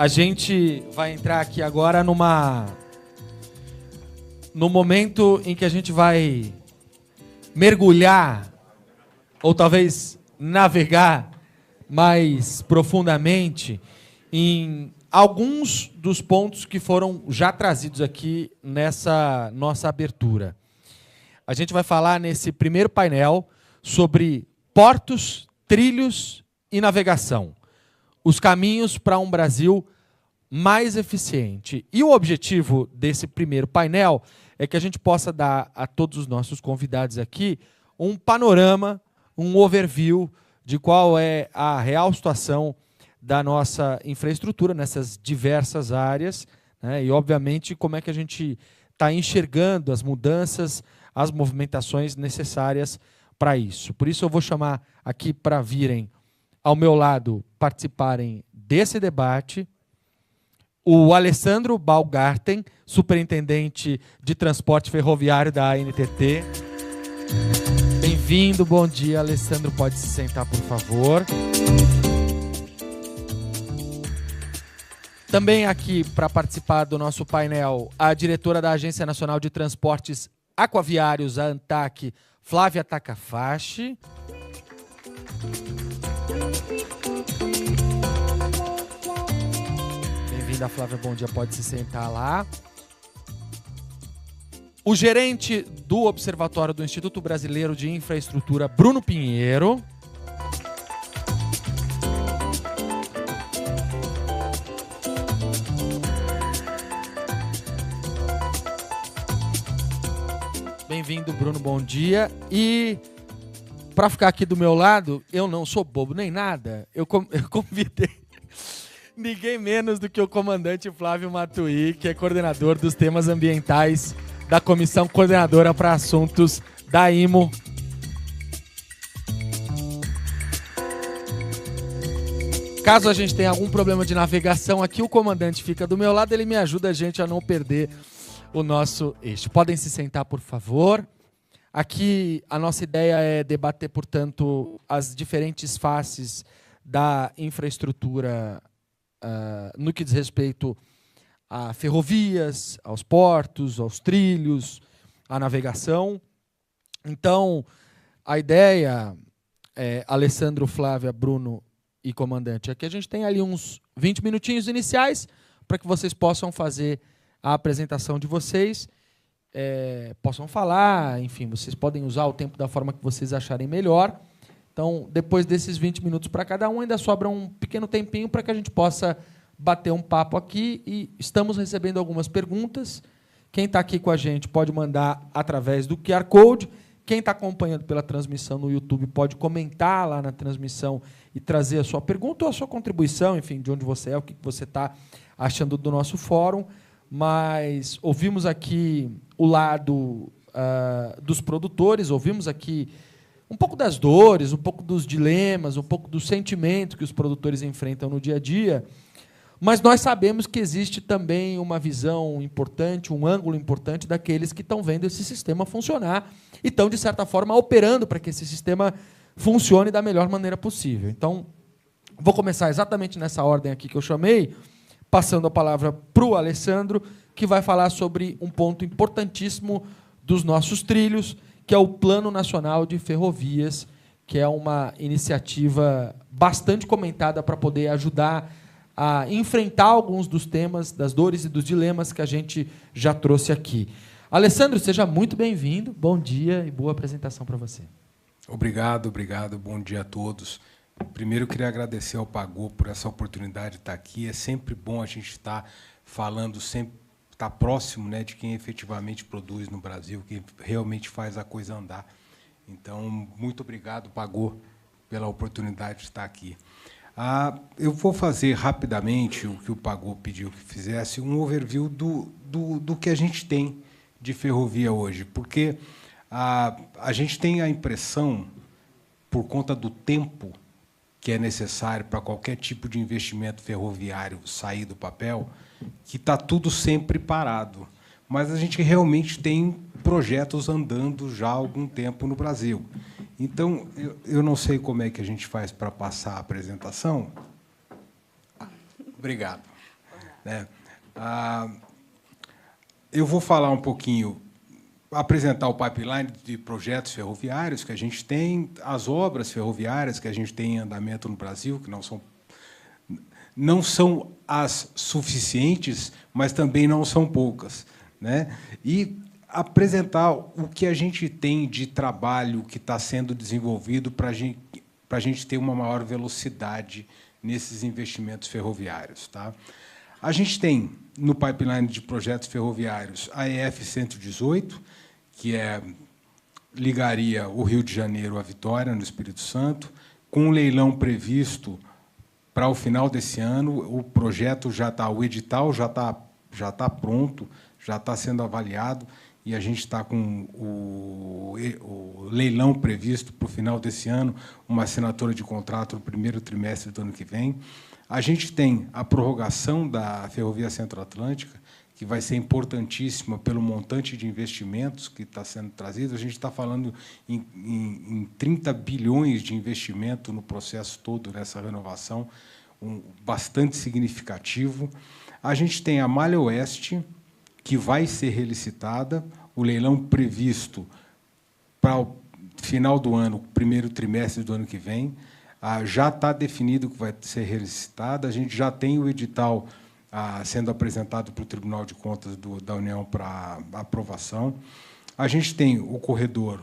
A gente vai entrar aqui agora no momento em que a gente vai mergulhar, ou talvez navegar mais profundamente em alguns dos pontos que foram já trazidos aqui nessa nossa abertura. A gente vai falar nesse primeiro painel sobre portos, trilhos e navegação. Os caminhos para um Brasil mais eficiente. E o objetivo desse primeiro painel é que a gente possa dar a todos os nossos convidados aqui um panorama, um overview de qual é a real situação da nossa infraestrutura nessas diversas áreas, né? E, obviamente, como é que a gente está enxergando as mudanças, as movimentações necessárias para isso. Por isso, eu vou chamar aqui para virem ao meu lado participarem desse debate o Alessandro Baumgarten, superintendente de transporte ferroviário da ANTT. Bem-vindo, bom dia, Alessandro. Pode se sentar, por favor. Também aqui para participar do nosso painel, a diretora da Agência Nacional de Transportes Aquaviários, a ANTAQ, Flávia Takahashi. Bem-vinda, Flávia, bom dia, pode se sentar lá. O gerente do Observatório do Instituto Brasileiro de Infraestrutura, Bruno Pinheiro. Bem-vindo, Bruno, bom dia. E para ficar aqui do meu lado, eu não sou bobo nem nada, eu convidei ninguém menos do que o comandante Flávio Matuí, que é coordenador dos temas ambientais da Comissão Coordenadora para Assuntos da IMO. Caso a gente tenha algum problema de navegação aqui, o comandante fica do meu lado, ele me ajuda a gente a não perder o nosso eixo. Podem se sentar, por favor. Aqui a nossa ideia é debater, portanto, as diferentes faces da infraestrutura no que diz respeito a ferrovias, aos portos, aos trilhos, à navegação. Então, a ideia, Alessandro, Flávia, Bruno e comandante, é que a gente tem ali uns 20 minutinhos iniciais para que vocês possam fazer a apresentação de vocês, possam falar, enfim, vocês podem usar o tempo da forma que vocês acharem melhor. Então, depois desses 20 minutos para cada um, ainda sobra um pequeno tempinho para que a gente possa bater um papo aqui, e estamos recebendo algumas perguntas. Quem está aqui com a gente pode mandar através do QR Code. Quem está acompanhando pela transmissão no YouTube pode comentar lá na transmissão e trazer a sua pergunta ou a sua contribuição, enfim, de onde você é, o que você está achando do nosso fórum. Mas ouvimos aqui o lado dos produtores, ouvimos aqui um pouco das dores, um pouco dos dilemas, um pouco do sentimento que os produtores enfrentam no dia a dia, mas nós sabemos que existe também uma visão importante, um ângulo importante daqueles que estão vendo esse sistema funcionar e estão, de certa forma, operando para que esse sistema funcione da melhor maneira possível. Então, vou começar exatamente nessa ordem aqui que eu chamei, passando a palavra para o Alessandro, que vai falar sobre um ponto importantíssimo dos nossos trilhos, que é o Plano Nacional de Ferrovias, que é uma iniciativa bastante comentada para poder ajudar a enfrentar alguns dos temas, das dores e dos dilemas que a gente já trouxe aqui. Alessandro, seja muito bem-vindo, bom dia e boa apresentação para você. Obrigado, bom dia a todos. Primeiro, eu queria agradecer ao Pagô por essa oportunidade de estar aqui. É sempre bom a gente estar falando, sempre estar próximo, né, de quem efetivamente produz no Brasil, quem realmente faz a coisa andar. Então, muito obrigado, Pagô, pela oportunidade de estar aqui. Eu vou fazer rapidamente o que o Pagô pediu que fizesse, um overview do que a gente tem de ferrovia hoje, porque a gente tem a impressão, por conta do tempo que é necessário para qualquer tipo de investimento ferroviário sair do papel, que está tudo sempre parado. Mas a gente realmente tem projetos andando já há algum tempo no Brasil. Então, eu não sei como é que a gente faz para passar a apresentação. Obrigado. né? Eu vou falar um pouquinho, apresentar o pipeline de projetos ferroviários que a gente tem, as obras ferroviárias que a gente tem em andamento no Brasil, que não são as suficientes, mas também não são poucas, né? E apresentar o que a gente tem de trabalho que está sendo desenvolvido para a gente ter uma maior velocidade nesses investimentos ferroviários. Tá? A gente tem, no pipeline de projetos ferroviários, a EF 118, que ligaria o Rio de Janeiro à Vitória, no Espírito Santo, com um leilão previsto para o final desse ano. O projeto já está, o edital já está pronto, já está sendo avaliado, e a gente está com o leilão previsto para o final desse ano, uma assinatura de contrato no primeiro trimestre do ano que vem. A gente tem a prorrogação da Ferrovia Centro-Atlântica, que vai ser importantíssima pelo montante de investimentos que está sendo trazido. A gente está falando em 30 bilhões de investimento no processo todo, nessa renovação, bastante significativo. A gente tem a Malha Oeste, que vai ser relicitada, o leilão previsto para o final do ano, primeiro trimestre do ano que vem. Já está definido que vai ser relicitada, a gente já tem o edital sendo apresentado para o Tribunal de Contas da União para aprovação. A gente tem o corredor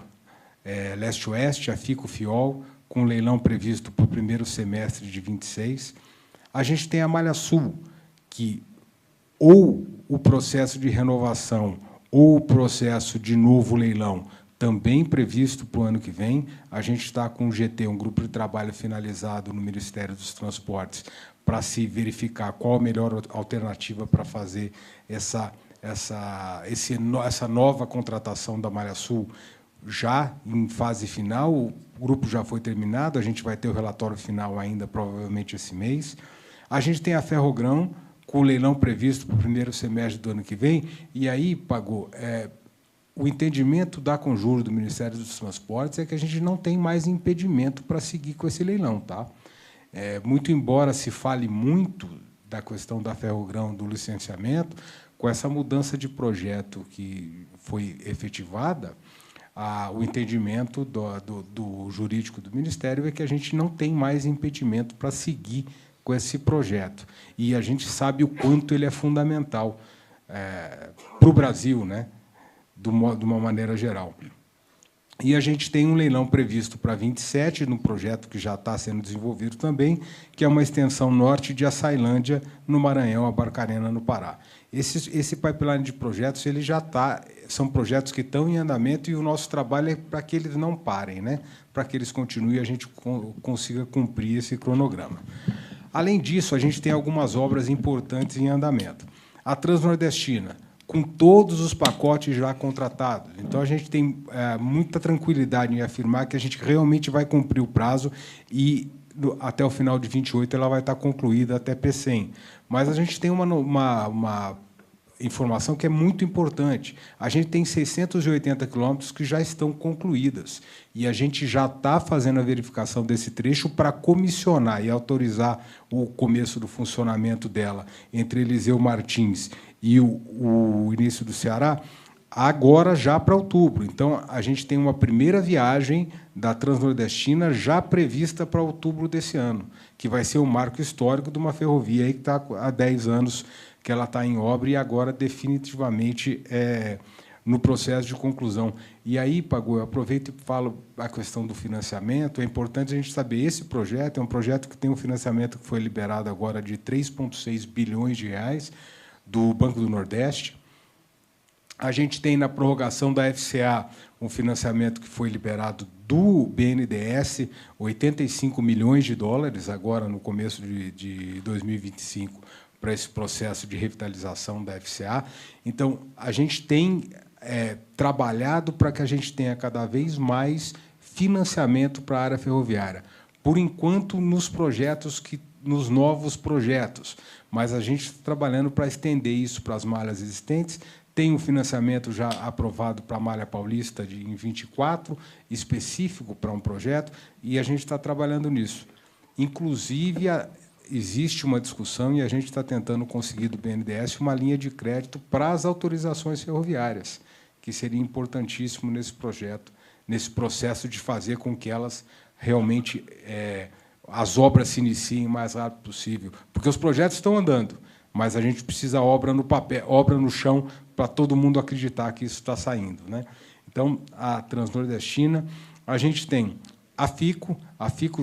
leste-oeste, a FICO-FIOL, com leilão previsto para o primeiro semestre de 26. A gente tem a Malha Sul, que ou o processo de renovação ou o processo de novo leilão, também previsto para o ano que vem. A gente está com o GT, um grupo de trabalho finalizado no Ministério dos Transportes, para se verificar qual a melhor alternativa para fazer essa nova contratação da Malha Sul, já em fase final. O grupo já foi terminado, a gente vai ter o relatório final ainda, provavelmente, esse mês. A gente tem a Ferrogrão, com o leilão previsto para o primeiro semestre do ano que vem, e aí, Pagô, o entendimento da Conjuro do Ministério dos Transportes é que a gente não tem mais impedimento para seguir com esse leilão. Tá? Muito embora se fale muito da questão da Ferrogrão, do licenciamento, com essa mudança de projeto que foi efetivada, o entendimento do jurídico do Ministério é que a gente não tem mais impedimento para seguir com esse projeto. E a gente sabe o quanto ele é fundamental para o Brasil, né? De uma maneira geral. E a gente tem um leilão previsto para 27, no projeto que já está sendo desenvolvido também, que é uma extensão norte de Açailândia, no Maranhão, a Barcarena, no Pará. Esse pipeline de projetos ele já são projetos que estão em andamento, e o nosso trabalho é para que eles não parem, né? Para que eles continuem e a gente consiga cumprir esse cronograma. Além disso, a gente tem algumas obras importantes em andamento. A Transnordestina, com todos os pacotes já contratados. Então, a gente tem muita tranquilidade em afirmar que a gente realmente vai cumprir o prazo e, até o final de 28, ela vai estar concluída até P100. Mas a gente tem uma informação que é muito importante. A gente tem 680 quilômetros que já estão concluídas, e a gente já está fazendo a verificação desse trecho para comissionar e autorizar o começo do funcionamento dela entre Eliseu Martins e o início do Ceará, agora já para outubro. Então, a gente tem uma primeira viagem da Transnordestina já prevista para outubro desse ano, que vai ser um marco histórico de uma ferrovia aí que está há 10 anos que ela está em obra e agora definitivamente no processo de conclusão. E aí, Pagô, eu aproveito e falo a questão do financiamento. É importante a gente saber, esse projeto é um projeto que tem um financiamento que foi liberado agora de 3,6 bilhões de reais do Banco do Nordeste. A gente tem, na prorrogação da FCA, um financiamento que foi liberado do BNDES, 85 milhões de dólares, agora no começo de 2025, para esse processo de revitalização da FCA. Então, a gente tem trabalhado para que a gente tenha cada vez mais financiamento para a área ferroviária. Por enquanto, nos novos projetos, mas a gente está trabalhando para estender isso para as malhas existentes. Tem um financiamento já aprovado para a Malha Paulista em 24, específico para um projeto, e a gente está trabalhando nisso. Inclusive, existe uma discussão e a gente está tentando conseguir do BNDES uma linha de crédito para as autorizações ferroviárias, que seria importantíssimo nesse projeto, nesse processo de fazer com que elas realmente as obras se iniciem o mais rápido possível, porque os projetos estão andando, mas a gente precisa obra no papel, obra no chão, para todo mundo acreditar que isso está saindo, né? Então, a Transnordestina, a gente tem a FICO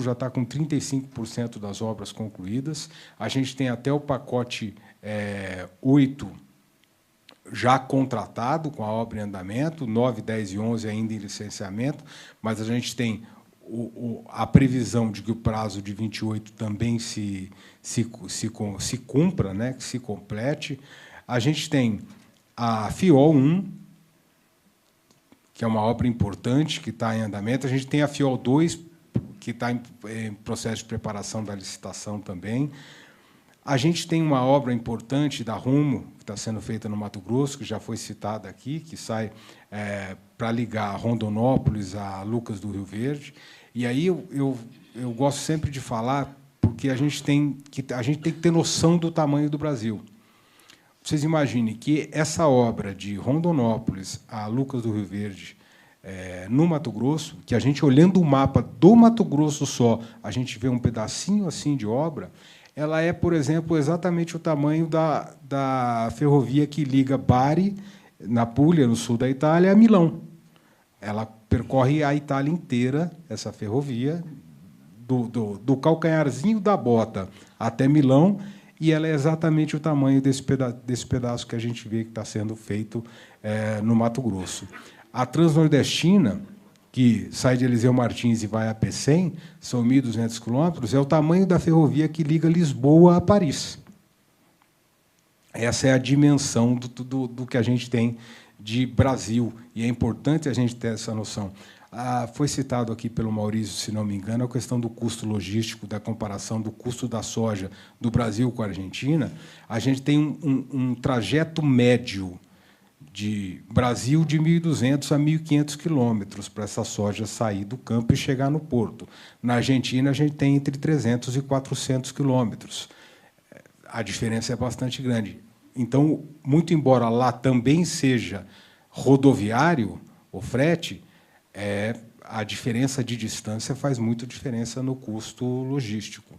já está com 35% das obras concluídas, a gente tem até o pacote 8 já contratado, com a obra em andamento, 9, 10 e 11 ainda em licenciamento, mas a gente tem a previsão de que o prazo de 28 também se cumpra, né, que se complete. A gente tem a FIOL 1, que é uma obra importante, que está em andamento. A gente tem a FIOL 2, que está em processo de preparação da licitação também. A gente tem uma obra importante da Rumo, que está sendo feita no Mato Grosso, que já foi citada aqui, que sai para ligar Rondonópolis a Lucas do Rio Verde. E aí eu gosto sempre de falar, porque a gente tem que ter noção do tamanho do Brasil. Vocês imaginem que essa obra de Rondonópolis a Lucas do Rio Verde, no Mato Grosso, que a gente, olhando o mapa do Mato Grosso só, a gente vê um pedacinho assim de obra, ela é, por exemplo, exatamente o tamanho da ferrovia que liga Bari, na Puglia, no sul da Itália, a Milão. Ela percorre a Itália inteira, essa ferrovia, do calcanharzinho da bota até Milão, e ela é exatamente o tamanho desse pedaço que a gente vê que está sendo feito no Mato Grosso. A Transnordestina, que sai de Eliseu Martins e vai a Pecém, são 1.200 quilômetros, é o tamanho da ferrovia que liga Lisboa a Paris. Essa é a dimensão do que a gente tem de Brasil, e é importante a gente ter essa noção. Foi citado aqui pelo Maurício, se não me engano, a questão do custo logístico, da comparação do custo da soja do Brasil com a Argentina. A gente tem um trajeto médio de Brasil de 1.200 a 1.500 quilômetros para essa soja sair do campo e chegar no porto. Na Argentina, a gente tem entre 300 e 400 quilômetros. A diferença é bastante grande. Então, muito embora lá também seja rodoviário o frete, a diferença de distância faz muita diferença no custo logístico.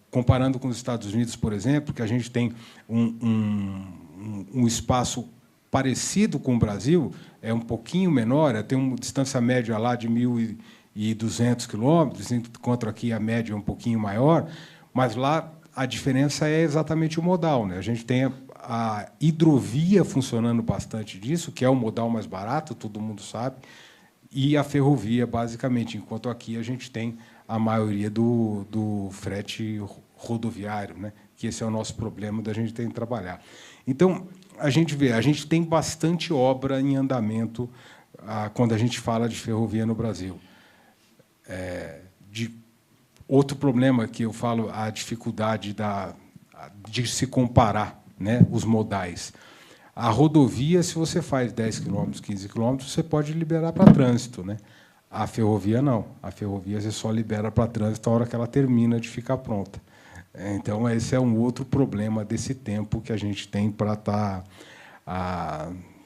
Comparando com os Estados Unidos, por exemplo, que a gente tem um espaço parecido com o Brasil, é um pouquinho menor, tem uma distância média lá de 1.200 quilômetros, enquanto aqui a média é um pouquinho maior, mas lá a diferença é exatamente o modal, né? A gente tem a hidrovia funcionando bastante disso, que é o modal mais barato, todo mundo sabe, e a ferrovia, basicamente, enquanto aqui a gente tem a maioria do frete rodoviário, né? Que esse é o nosso problema da gente ter que trabalhar. Então, a gente tem bastante obra em andamento quando a gente fala de ferrovia no Brasil. Outro problema que eu falo, a dificuldade de se comparar, né, os modais. A rodovia, se você faz 10 quilômetros, 15 quilômetros, você pode liberar para trânsito, né? A ferrovia, não. A ferrovia você só libera para trânsito a hora que ela termina de ficar pronta. Então, esse é um outro problema desse tempo que a gente tem para estar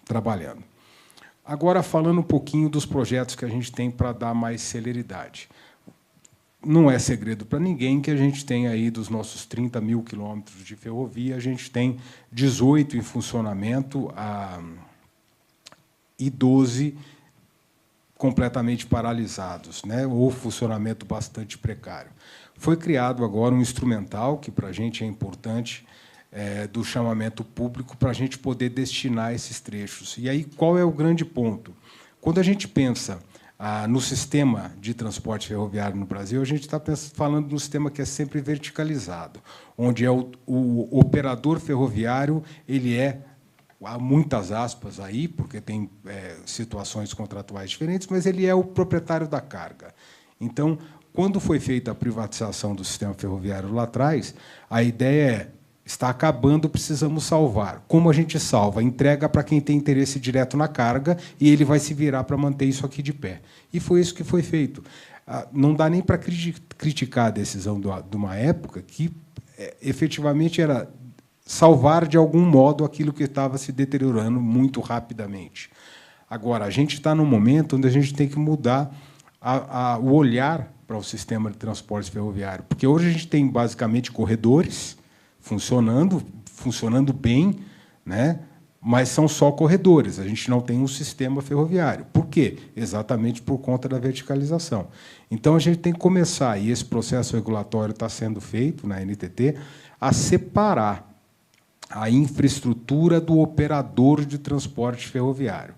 trabalhando. Agora, falando um pouquinho dos projetos que a gente tem para dar mais celeridade. Não é segredo para ninguém que a gente tem aí, dos nossos 30 mil quilômetros de ferrovia, a gente tem 18 em funcionamento e 12 completamente paralisados, né, ou funcionamento bastante precário. Foi criado agora um instrumental, que para a gente é importante, do chamamento público, para a gente poder destinar esses trechos. E aí, qual é o grande ponto? Quando a gente pensa no sistema de transporte ferroviário no Brasil, a gente está falando de um sistema que é sempre verticalizado, onde o operador ferroviário ele há muitas aspas aí, porque tem situações contratuais diferentes, mas ele é o proprietário da carga. Então, quando foi feita a privatização do sistema ferroviário lá atrás, a ideia está acabando, precisamos salvar. Como a gente salva? Entrega para quem tem interesse direto na carga e ele vai se virar para manter isso aqui de pé. E foi isso que foi feito. não dá nem para criticar a decisão de uma época que, efetivamente, era salvar, de algum modo, aquilo que estava se deteriorando muito rapidamente. Agora, a gente está num momento onde a gente tem que mudar o olhar para o sistema de transporte ferroviário, porque hoje a gente tem, basicamente, corredores funcionando bem, né? Mas são só corredores, a gente não tem um sistema ferroviário. Por quê? Exatamente por conta da verticalização. Então, a gente tem que começar, e esse processo regulatório está sendo feito na NTT, a separar a infraestrutura do operador de transporte ferroviário.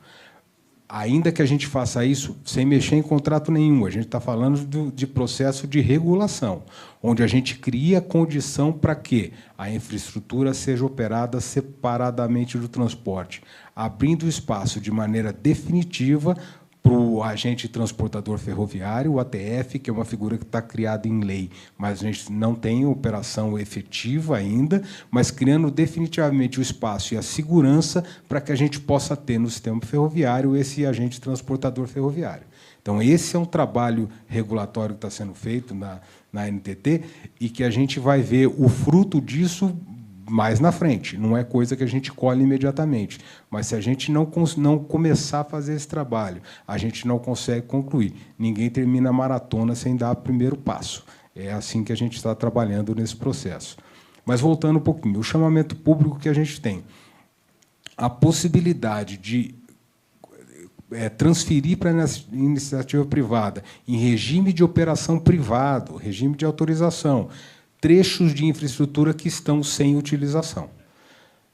Ainda que a gente faça isso sem mexer em contrato nenhum, a gente está falando de processo de regulação, onde a gente cria condição para que a infraestrutura seja operada separadamente do transporte, abrindo espaço de maneira definitiva para o agente transportador ferroviário, o ATF, que é uma figura que está criada em lei, mas a gente não tem operação efetiva ainda, mas criando definitivamente o espaço e a segurança para que a gente possa ter no sistema ferroviário esse agente transportador ferroviário. Então, esse é um trabalho regulatório que está sendo feito na NTT e que a gente vai ver o fruto disso mais na frente. Não é coisa que a gente colhe imediatamente. Mas, se a gente não começar a fazer esse trabalho, a gente não consegue concluir. Ninguém termina a maratona sem dar o primeiro passo. É assim que a gente está trabalhando nesse processo. Mas, voltando um pouquinho, o chamamento público que a gente tem, a possibilidade de transferir para a iniciativa privada, em regime de operação privado, regime de autorização, trechos de infraestrutura que estão sem utilização.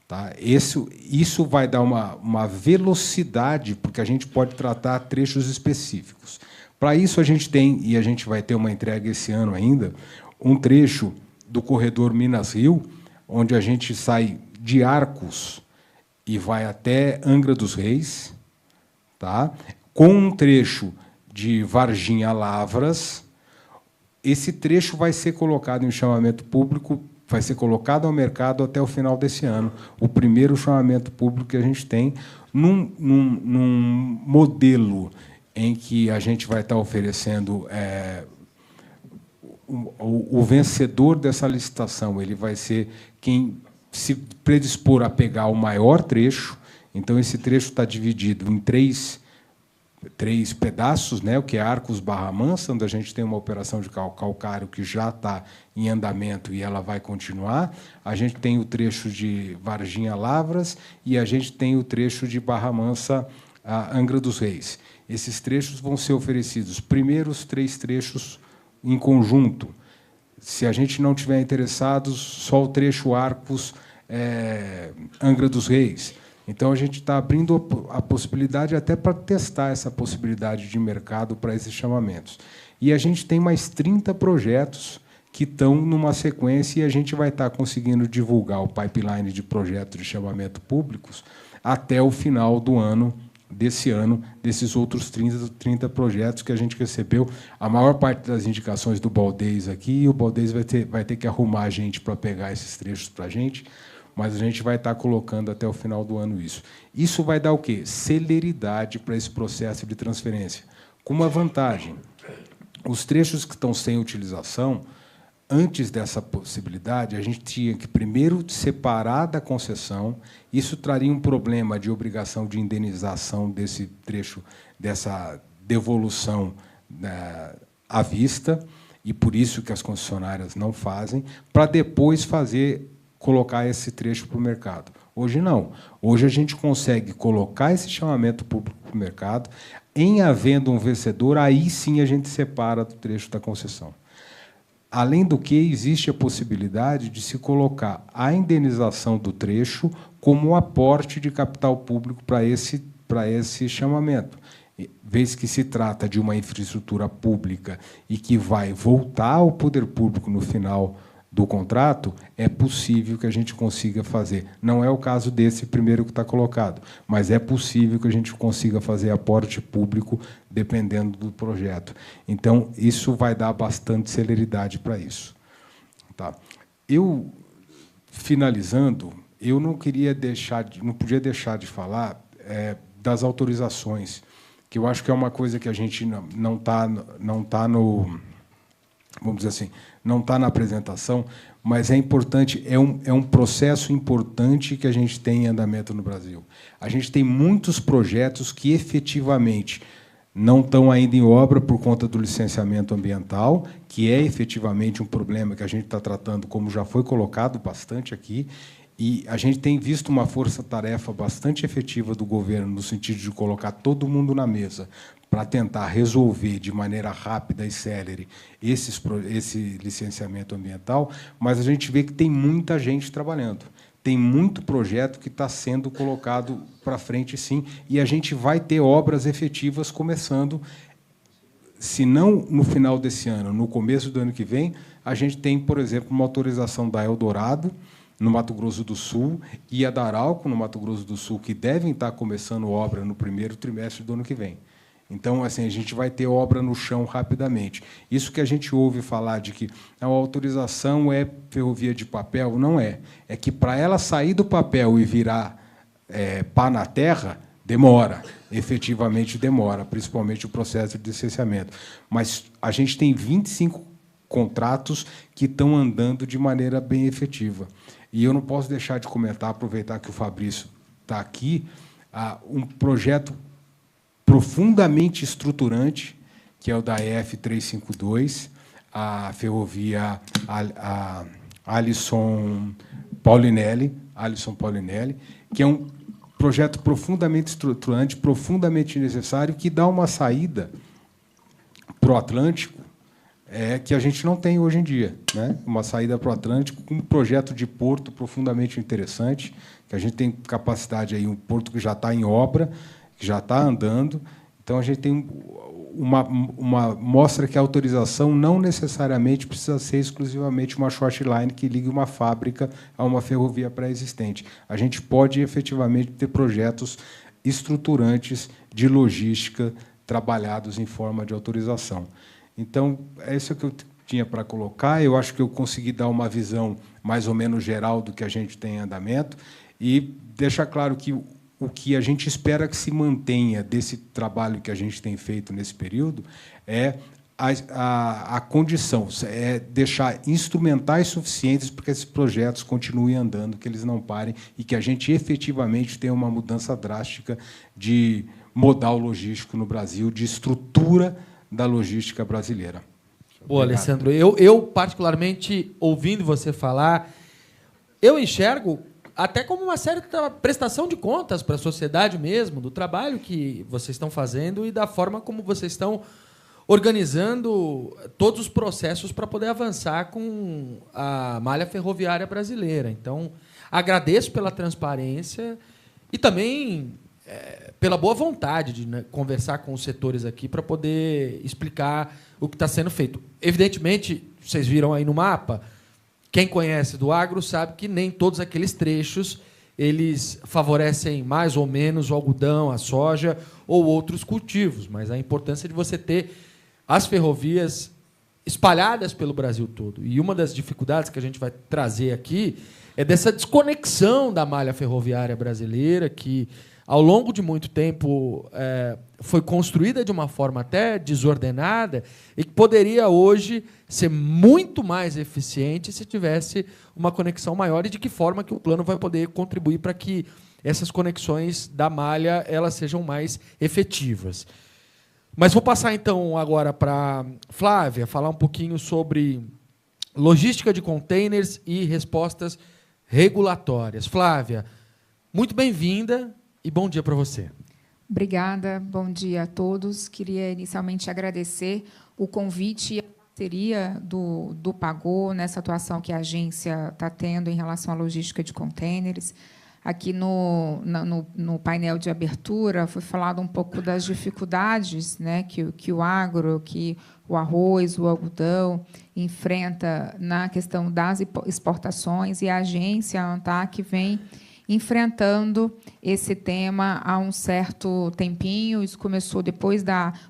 Tá? Isso vai dar uma velocidade, porque a gente pode tratar trechos específicos. Para isso, a gente tem, e a gente vai ter uma entrega esse ano ainda, um trecho do corredor Minas-Rio, onde a gente sai de Arcos e vai até Angra dos Reis, tá? Com um trecho de Varginha a Lavras. Esse trecho vai ser colocado em chamamento público, vai ser colocado ao mercado até o final desse ano. O primeiro chamamento público que a gente tem, num modelo em que a gente vai estar oferecendo o vencedor dessa licitação. Ele vai ser quem se predispor a pegar o maior trecho. Então, esse trecho está dividido em três pedaços, né, o que é Arcos-Barra Mansa, onde a gente tem uma operação de calcário que já está em andamento e ela vai continuar. A gente tem o trecho de Varginha Lavras e a gente tem o trecho de Barra Mansa a Angra dos Reis. Esses trechos vão ser oferecidos, primeiro os 3 trechos em conjunto. Se a gente não tiver interessados, só o trecho Arcos Angra dos Reis. Então, a gente está abrindo a possibilidade até para testar essa possibilidade de mercado para esses chamamentos. E a gente tem mais 30 projetos que estão numa sequência e a gente vai estar conseguindo divulgar o pipeline de projetos de chamamento públicos até o final do ano, desses outros 30 projetos que a gente recebeu. A maior parte das indicações do Baldez aqui, e o Baldez vai ter que arrumar a gente para pegar esses trechos para a gente, mas a gente vai estar colocando até o final do ano isso. Isso vai dar o quê? Celeridade para esse processo de transferência. Com uma vantagem, os trechos que estão sem utilização, antes dessa possibilidade, a gente tinha que primeiro separar da concessão. Isso traria um problema de obrigação de indenização desse trecho, dessa devolução à vista, e por isso que as concessionárias não fazem, para depois colocar esse trecho para o mercado. Hoje, não. Hoje, a gente consegue colocar esse chamamento público para o mercado. Em havendo um vencedor, aí sim a gente separa do trecho da concessão. Além do que, existe a possibilidade de se colocar a indenização do trecho como aporte de capital público para esse chamamento. Vez que se trata de uma infraestrutura pública e que vai voltar ao poder público no final do contrato, é possível que a gente consiga fazer. Não é o caso desse primeiro que está colocado, mas é possível que a gente consiga fazer aporte público dependendo do projeto. Então, isso vai dar bastante celeridade para isso. Tá. Finalizando, eu não podia deixar de falar das autorizações que eu acho que é uma coisa que a gente não tá no, vamos dizer assim, não está na apresentação, mas é importante, é um processo importante que a gente tem em andamento no Brasil. A gente tem muitos projetos que efetivamente não estão ainda em obra por conta do licenciamento ambiental, que é efetivamente um problema que a gente está tratando, como já foi colocado bastante aqui, e a gente tem visto uma força-tarefa bastante efetiva do governo, no sentido de colocar todo mundo na mesa para tentar resolver de maneira rápida e célere esse licenciamento ambiental, mas a gente vê que tem muita gente trabalhando. Tem muito projeto que está sendo colocado para frente, sim, e a gente vai ter obras efetivas começando, se não no final desse ano, no começo do ano que vem. A gente tem, por exemplo, uma autorização da Eldorado, no Mato Grosso do Sul, e a da Arauco, no Mato Grosso do Sul, que devem estar começando obra no primeiro trimestre do ano que vem. Então, assim, a gente vai ter obra no chão rapidamente. Isso que a gente ouve falar de que a autorização é ferrovia de papel, não é. É que, para ela sair do papel e virar pá na terra, demora. Efetivamente demora, principalmente o processo de licenciamento. Mas a gente tem 25 contratos que estão andando de maneira bem efetiva. E eu não posso deixar de comentar, aproveitar que o Fabrício está aqui, um projeto profundamente estruturante, que é o da EF-352, a ferrovia Alisson Paulinelli, que é um projeto profundamente estruturante, profundamente necessário, que dá uma saída para o Atlântico que a gente não tem hoje em dia, né? Uma saída para o Atlântico com um projeto de porto profundamente interessante, que a gente tem capacidade aí, um porto que já está em obra, que já está andando. Então, a gente tem mostra que a autorização não necessariamente precisa ser exclusivamente uma short line que ligue uma fábrica a uma ferrovia pré-existente. A gente pode, efetivamente, ter projetos estruturantes de logística trabalhados em forma de autorização. Então, é isso que eu tinha para colocar. Eu acho que eu consegui dar uma visão mais ou menos geral do que a gente tem em andamento e deixar claro que o que a gente espera que se mantenha desse trabalho que a gente tem feito nesse período é a condição, é deixar instrumentais suficientes para que esses projetos continuem andando, que eles não parem e que a gente efetivamente tenha uma mudança drástica de modal logístico no Brasil, de estrutura da logística brasileira. Boa, Alessandro. Eu, particularmente, ouvindo você falar, eu enxergo até como uma certa prestação de contas para a sociedade mesmo, do trabalho que vocês estão fazendo e da forma como vocês estão organizando todos os processos para poder avançar com a malha ferroviária brasileira. Então, agradeço pela transparência e também pela boa vontade de conversar com os setores aqui para poder explicar o que está sendo feito. Evidentemente, vocês viram aí no mapa, quem conhece do agro sabe que nem todos aqueles trechos eles favorecem mais ou menos o algodão, a soja ou outros cultivos, mas a importância de você ter as ferrovias espalhadas pelo Brasil todo. E uma das dificuldades que a gente vai trazer aqui é dessa desconexão da malha ferroviária brasileira, que, ao longo de muito tempo, foi construída de uma forma até desordenada e que poderia, hoje, ser muito mais eficiente se tivesse uma conexão maior. E de que forma que o plano vai poder contribuir para que essas conexões da malha elas sejam mais efetivas. Mas vou passar, então, agora para Flávia, falar um pouquinho sobre logística de containers e respostas regulatórias. Flávia, muito bem-vinda e bom dia para você. Obrigada, bom dia a todos. Queria inicialmente agradecer o convite e a parceria do Pagou nessa atuação que a agência está tendo em relação à logística de contêineres. Aqui no painel de abertura foi falado um pouco das dificuldades, né, que o agro, que o arroz, o algodão enfrenta na questão das exportações, e a agência, a ANTAC, vem enfrentando esse tema há um certo tempinho. Isso começou depois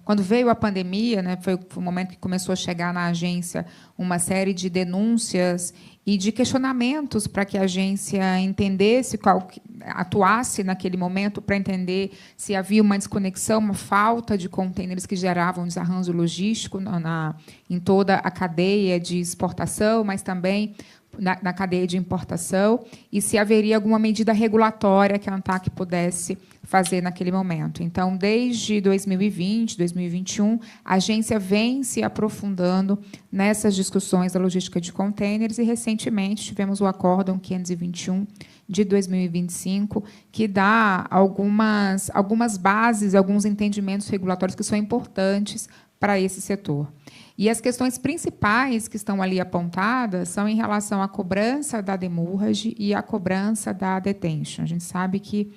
quando veio a pandemia, né, foi o momento que começou a chegar na agência uma série de denúncias e de questionamentos para que a agência entendesse, atuasse naquele momento para entender se havia uma desconexão, uma falta de contêineres que geravam desarranjo logístico em toda a cadeia de exportação, mas também na cadeia de importação, e se haveria alguma medida regulatória que a ANTAQ pudesse fazer naquele momento. Então, desde 2020, 2021, a agência vem se aprofundando nessas discussões da logística de contêineres, e, recentemente, tivemos o Acórdão 521 de 2025, que dá algumas bases, alguns entendimentos regulatórios que são importantes para esse setor. E as questões principais que estão ali apontadas são em relação à cobrança da demurrage e à cobrança da detention. A gente sabe que,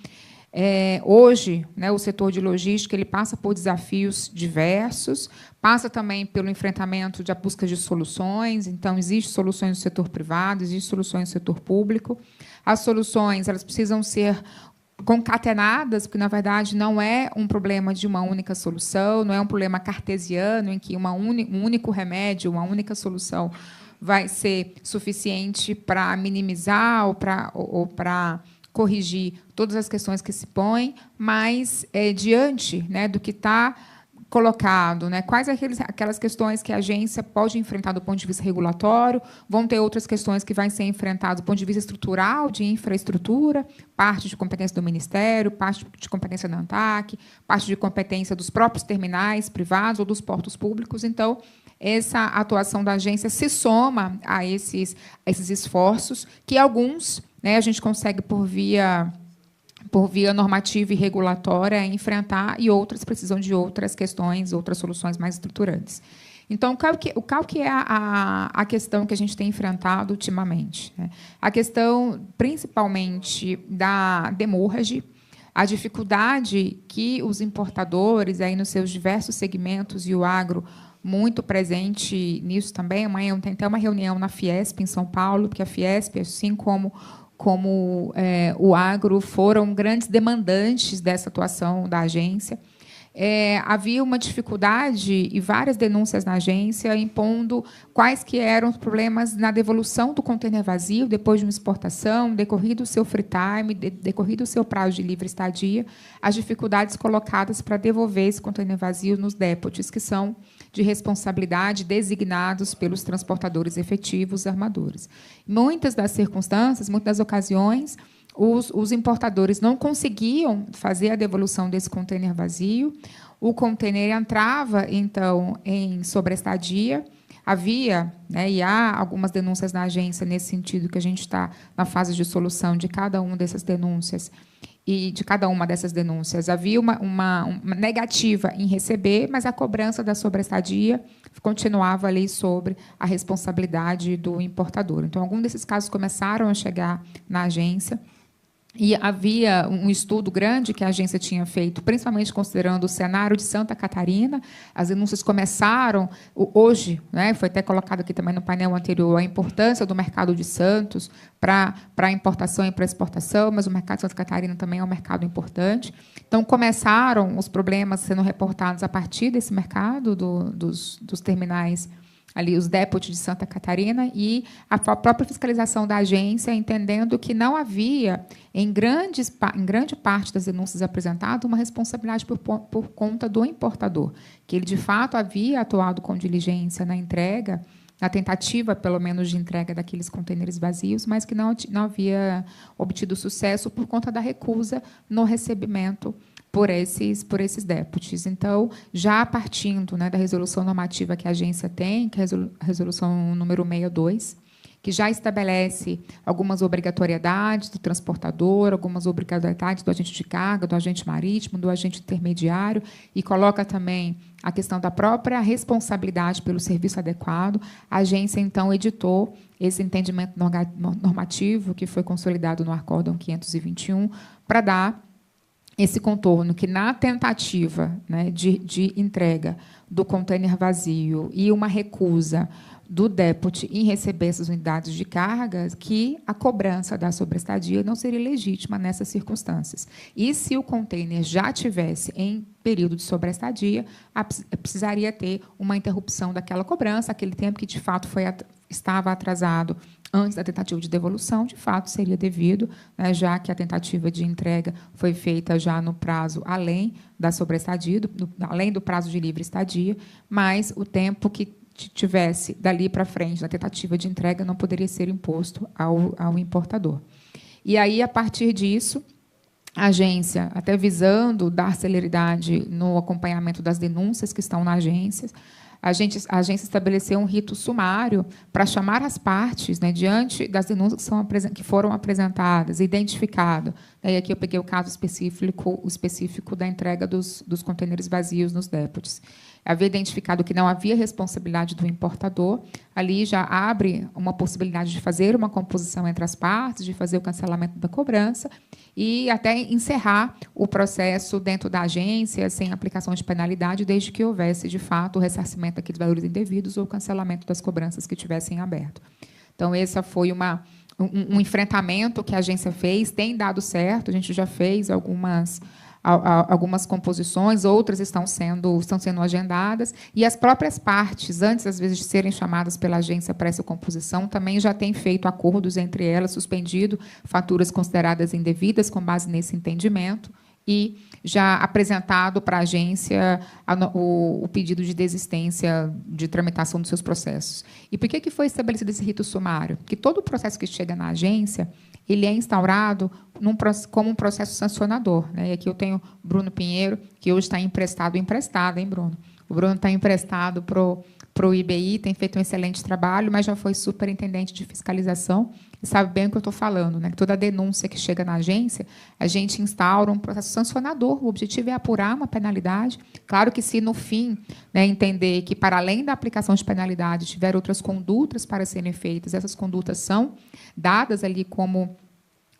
hoje, né, o setor de logística ele passa por desafios diversos, passa também pelo enfrentamento da busca de soluções. Então, existem soluções no setor privado, existem soluções no setor público. As soluções elas precisam ser concatenadas, porque, na verdade, não é um problema de uma única solução, não é um problema cartesiano, em que um único remédio, uma única solução vai ser suficiente para minimizar ou para corrigir todas as questões que se põem, mas, diante, né, do que está colocado, né, quais aquelas questões que a agência pode enfrentar do ponto de vista regulatório, vão ter outras questões que vão ser enfrentadas do ponto de vista estrutural, de infraestrutura, parte de competência do Ministério, parte de competência da ANTAQ, parte de competência dos próprios terminais privados ou dos portos públicos. Então, essa atuação da agência se soma a esses esforços, que alguns, né, a gente consegue, por via normativa e regulatória, enfrentar, e outras precisam de outras questões, outras soluções mais estruturantes. Então, qual que é a questão que a gente tem enfrentado ultimamente? A questão, principalmente, da demurrage, a dificuldade que os importadores, aí nos seus diversos segmentos, e o agro muito presente nisso também. Amanhã tem até uma reunião na Fiesp, em São Paulo, porque a Fiesp, assim como o agro, foram grandes demandantes dessa atuação da agência. Havia uma dificuldade e várias denúncias na agência impondo quais que eram os problemas na devolução do contêiner vazio depois de uma exportação, decorrido o seu free time, decorrido o seu prazo de livre estadia, as dificuldades colocadas para devolver esse contêiner vazio nos dépots, que são de responsabilidade designados pelos transportadores efetivos, armadores. Muitas das circunstâncias, muitas das ocasiões, os importadores não conseguiam fazer a devolução desse contêiner vazio, o contêiner entrava, então, em sobreestadia. Havia, né, e há algumas denúncias na agência nesse sentido, que a gente está na fase de solução de cada uma dessas denúncias, e de cada uma dessas denúncias havia uma negativa em receber, mas a cobrança da sobreestadia continuava ali sobre a responsabilidade do importador. Então, alguns desses casos começaram a chegar na agência, e havia um estudo grande que a agência tinha feito, principalmente considerando o cenário de Santa Catarina. As denúncias começaram hoje, né, foi até colocado aqui também no painel anterior, a importância do mercado de Santos para a importação e para a exportação, mas o mercado de Santa Catarina também é um mercado importante. Então, começaram os problemas sendo reportados a partir desse mercado dos terminais, ali os dépots de Santa Catarina, e a própria fiscalização da agência, entendendo que não havia, em grande parte das denúncias apresentadas, uma responsabilidade por conta do importador, que ele, de fato, havia atuado com diligência na entrega, na tentativa, pelo menos, de entrega daqueles contêineres vazios, mas que não havia obtido sucesso por conta da recusa no recebimento por esses dépots. Então, já partindo, né, da resolução normativa que a agência tem, que é a resolução número 62, que já estabelece algumas obrigatoriedades do transportador, algumas obrigatoriedades do agente de carga, do agente marítimo, do agente intermediário, e coloca também a questão da própria responsabilidade pelo serviço adequado. A agência, então, editou esse entendimento normativo, que foi consolidado no Acórdão 521, para dar esse contorno que, na tentativa, né, de entrega do contêiner vazio e uma recusa do dépôt em receber essas unidades de carga, que a cobrança da sobreestadia não seria legítima nessas circunstâncias. E, se o contêiner já tivesse em período de sobreestadia, precisaria ter uma interrupção daquela cobrança, aquele tempo que, de fato, estava atrasado antes da tentativa de devolução, de fato, seria devido, né, já que a tentativa de entrega foi feita já no prazo além da sobreestadia, além do prazo de livre estadia, mas o tempo que tivesse dali para frente na tentativa de entrega não poderia ser imposto ao importador. E aí, a partir disso, a agência, até visando dar celeridade no acompanhamento das denúncias que estão na agência, a agência estabeleceu um rito sumário para chamar as partes, né, diante das denúncias que foram apresentadas, identificado. E aqui eu peguei o caso específico da entrega dos contêineres vazios nos dépots. Havia identificado que não havia responsabilidade do importador, ali já abre uma possibilidade de fazer uma composição entre as partes, de fazer o cancelamento da cobrança e até encerrar o processo dentro da agência sem aplicação de penalidade, desde que houvesse, de fato, o ressarcimento daqueles valores indevidos ou o cancelamento das cobranças que tivessem aberto. Então, esse foi um enfrentamento que a agência fez, tem dado certo, a gente já fez algumas composições, outras estão sendo agendadas, e as próprias partes, antes, às vezes, de serem chamadas pela agência para essa composição, também já têm feito acordos entre elas, suspendido faturas consideradas indevidas com base nesse entendimento, e já apresentado para a agência o pedido de desistência de tramitação dos seus processos. E por que foi estabelecido esse rito sumário? Porque todo o processo que chega na agência ele é instaurado como um processo sancionador, né? E aqui eu tenho Bruno Pinheiro, que hoje está emprestado, hein, Bruno? O Bruno está emprestado para o IBI, tem feito um excelente trabalho, mas já foi superintendente de fiscalização e sabe bem o que eu estou falando, né? Toda denúncia que chega na agência, a gente instaura um processo sancionador. O objetivo é apurar uma penalidade. Claro que, se no fim, né, entender que, para além da aplicação de penalidade, tiver outras condutas para serem feitas, essas condutas são dadas ali como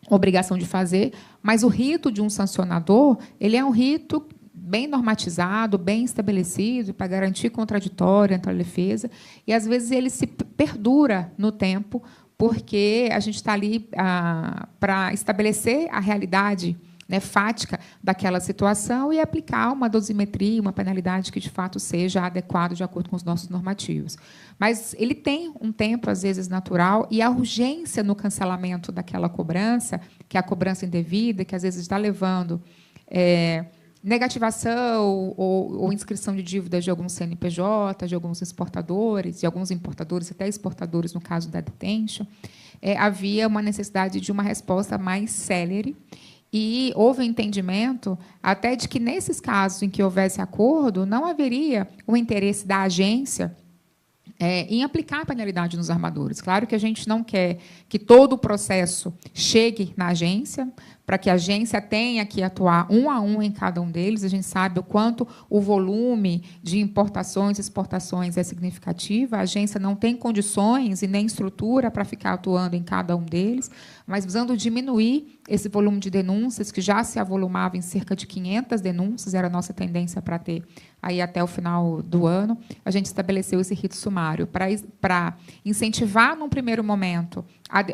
obrigação de fazer, mas o rito de um sancionador, ele é um rito bem normatizado, bem estabelecido, para garantir contraditório entre a defesa, e, às vezes, ele se perdura no tempo, porque a gente está ali para estabelecer a realidade, né, fática daquela situação e aplicar uma dosimetria, uma penalidade que, de fato, seja adequada de acordo com os nossos normativos. Mas ele tem um tempo, às vezes, natural, e a urgência no cancelamento daquela cobrança, que é a cobrança indevida, que, às vezes, está levando negativação ou inscrição de dívidas de alguns CNPJ, de alguns exportadores, de alguns importadores, até exportadores, no caso da detention, havia uma necessidade de uma resposta mais célere, e houve um entendimento até de que, nesses casos em que houvesse acordo, não haveria o interesse da agência em aplicar a penalidade nos armadores. Claro que a gente não quer que todo o processo chegue na agência, para que a agência tenha que atuar um a um em cada um deles. A gente sabe o quanto o volume de importações e exportações é significativo. A agência não tem condições e nem estrutura para ficar atuando em cada um deles, mas visando diminuir esse volume de denúncias, que já se avolumava em cerca de 500 denúncias, era a nossa tendência para ter aí até o final do ano, a gente estabeleceu esse rito sumário para incentivar, num primeiro momento,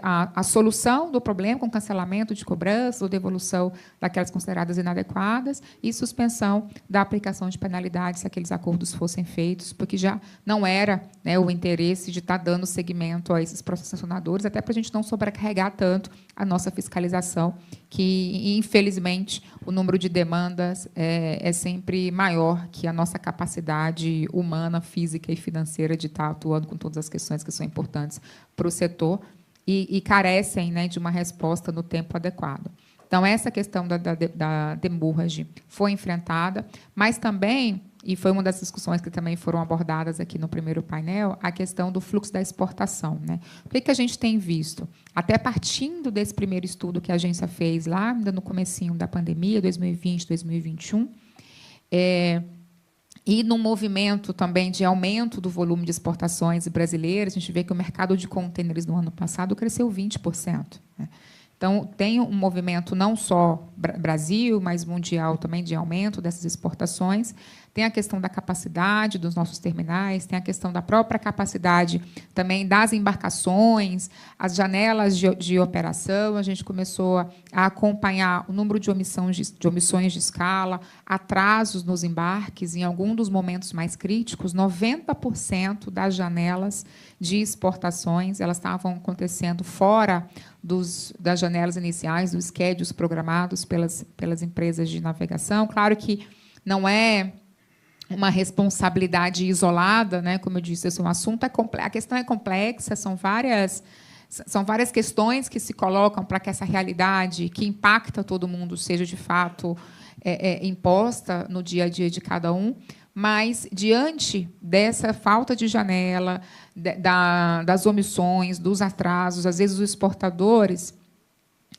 a solução do problema com cancelamento de cobrança ou devolução daquelas consideradas inadequadas e suspensão da aplicação de penalidades se aqueles acordos fossem feitos, porque já não era, né, o interesse de estar dando seguimento a esses processos sancionadores, até para a gente não sobrecarregar tanto a nossa fiscalização, que, infelizmente, o número de demandas é sempre maior que a nossa capacidade humana, física e financeira de estar atuando com todas as questões que são importantes para o setor e carecem, né, de uma resposta no tempo adequado. Então, essa questão da demurrage foi enfrentada, mas também, e foi uma das discussões que também foram abordadas aqui no primeiro painel, a questão do fluxo da exportação, né? O que a gente tem visto? Até partindo desse primeiro estudo que a agência fez lá, ainda no comecinho da pandemia, 2020, 2021, e num movimento também de aumento do volume de exportações brasileiras, a gente vê que o mercado de contêineres no ano passado cresceu 20%. Né? Então, tem um movimento não só Brasil, mas mundial também de aumento dessas exportações. Tem a questão da capacidade dos nossos terminais, tem a questão da própria capacidade também das embarcações, as janelas de operação. A gente começou a acompanhar o número de omissões de escala, atrasos nos embarques. Em algum dos momentos mais críticos, 90% das janelas de exportações elas estavam acontecendo fora das janelas iniciais, dos schedules programados pelas empresas de navegação. Claro que não é uma responsabilidade isolada, né? Como eu disse, esse é um assunto a questão é complexa, são várias questões que se colocam para que essa realidade que impacta todo mundo seja de fato imposta no dia a dia de cada um. Mas, diante dessa falta de janela, das omissões, dos atrasos, às vezes os exportadores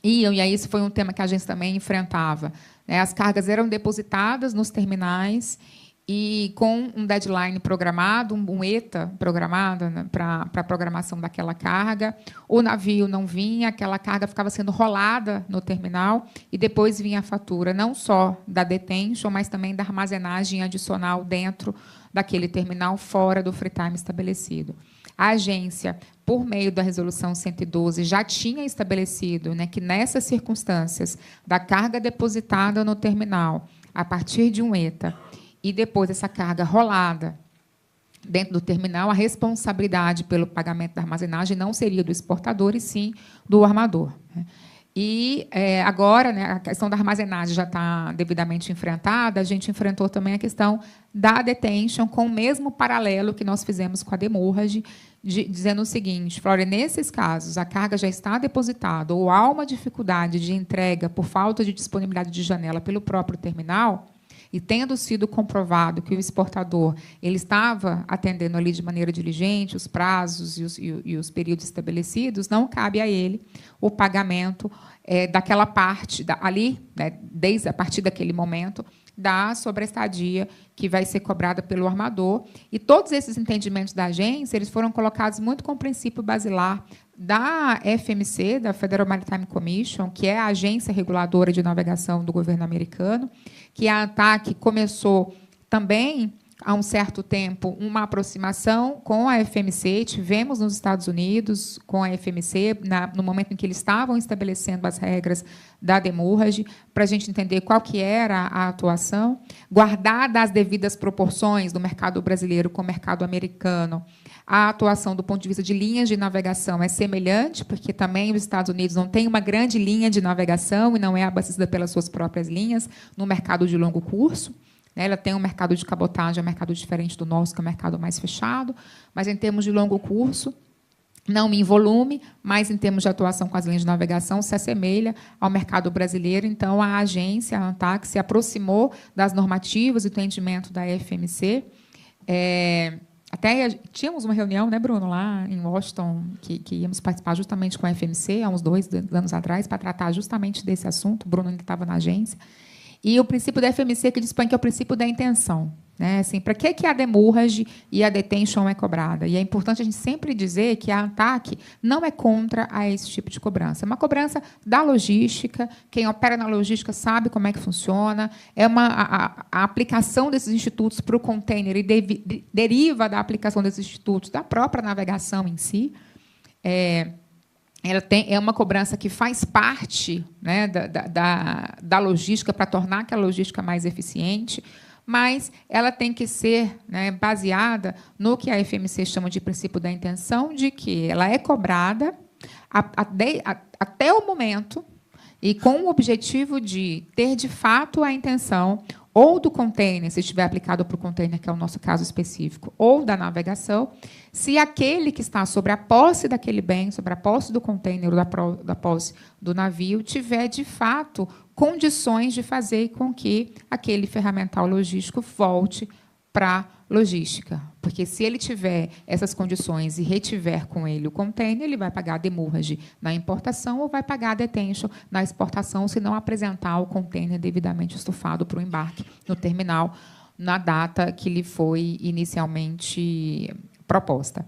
iam, e aí esse foi um tema que a agência também enfrentava, né? As cargas eram depositadas nos terminais e com um deadline programado, um ETA programado, né, para a programação daquela carga. O navio não vinha, aquela carga ficava sendo rolada no terminal e depois vinha a fatura, não só da detention, mas também da armazenagem adicional dentro daquele terminal, fora do free time estabelecido. A agência, por meio da Resolução 112, já tinha estabelecido, né, que, nessas circunstâncias da carga depositada no terminal, a partir de um ETA, e depois essa carga rolada dentro do terminal, a responsabilidade pelo pagamento da armazenagem não seria do exportador, e sim do armador. E agora, né, a questão da armazenagem já está devidamente enfrentada, a gente enfrentou também a questão da detention com o mesmo paralelo que nós fizemos com a demurrage, dizendo o seguinte: Flora, nesses casos, a carga já está depositada ou há uma dificuldade de entrega por falta de disponibilidade de janela pelo próprio terminal, e tendo sido comprovado que o exportador ele estava atendendo ali de maneira diligente os prazos e os períodos estabelecidos, não cabe a ele o pagamento daquela parte, ali, né, desde a partir daquele momento, da sobreestadia que vai ser cobrada pelo armador. E todos esses entendimentos da agência eles foram colocados muito com o princípio basilar da FMC, da Federal Maritime Commission, que é a agência reguladora de navegação do governo americano, que a ANTAC começou também, há um certo tempo, uma aproximação com a FMC. Tivemos nos Estados Unidos com a FMC, no momento em que eles estavam estabelecendo as regras da demurrage, para a gente entender qual que era a atuação, guardada as devidas proporções do mercado brasileiro com o mercado americano. A atuação do ponto de vista de linhas de navegação é semelhante, porque também os Estados Unidos não tem uma grande linha de navegação e não é abastecida pelas suas próprias linhas no mercado de longo curso. Ela tem um mercado de cabotagem, um mercado diferente do nosso, que é um mercado mais fechado, mas, em termos de longo curso, não em volume, mas em termos de atuação com as linhas de navegação, se assemelha ao mercado brasileiro. Então, a agência, a ANTAC, se aproximou das normativas e do entendimento da FMC. Até tínhamos uma reunião, né, Bruno, lá em Washington, que íamos participar justamente com a FMC, há uns 2 anos atrás, para tratar justamente desse assunto. O Bruno ainda estava na agência. E o princípio da FMC que dispõe que é o princípio da intenção. Né? Assim, para que a demurrage e a detention é cobrada? E é importante a gente sempre dizer que a ANTAC não é contra a esse tipo de cobrança. É uma cobrança da logística. Quem opera na logística sabe como é que funciona. A aplicação desses institutos para o container e deriva da aplicação desses institutos da própria navegação em si. É uma cobrança que faz parte, né, da logística para tornar aquela logística mais eficiente, mas ela tem que ser, né, baseada no que a FMC chama de princípio da intenção, de que ela é cobrada até o momento e com o objetivo de ter, de fato, a intenção ou do container, se estiver aplicado para o container, que é o nosso caso específico, ou da navegação, se aquele que está sobre a posse daquele bem, sobre a posse do container ou da posse do navio, tiver, de fato, condições de fazer com que aquele ferramental logístico volte para a logística. Porque, se ele tiver essas condições e retiver com ele o container, ele vai pagar a demurrage na importação ou vai pagar a detention na exportação, se não apresentar o container devidamente estufado para o embarque no terminal na data que lhe foi inicialmente proposta.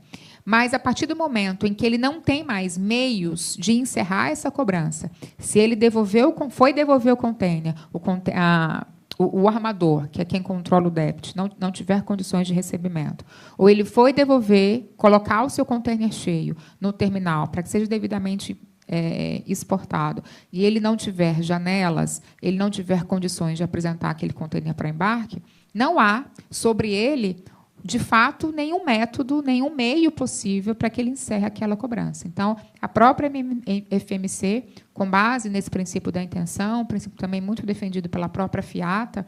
Mas, a partir do momento em que ele não tem mais meios de encerrar essa cobrança, se ele foi devolver o container, o armador, que é quem controla o débito, não tiver condições de recebimento, ou ele foi devolver, colocar o seu container cheio no terminal para que seja devidamente exportado, e ele não tiver janelas, ele não tiver condições de apresentar aquele container para embarque, não há sobre ele, de fato, nenhum método, nenhum meio possível para que ele encerre aquela cobrança. Então, a própria FMC, com base nesse princípio da intenção, princípio também muito defendido pela própria FIATA,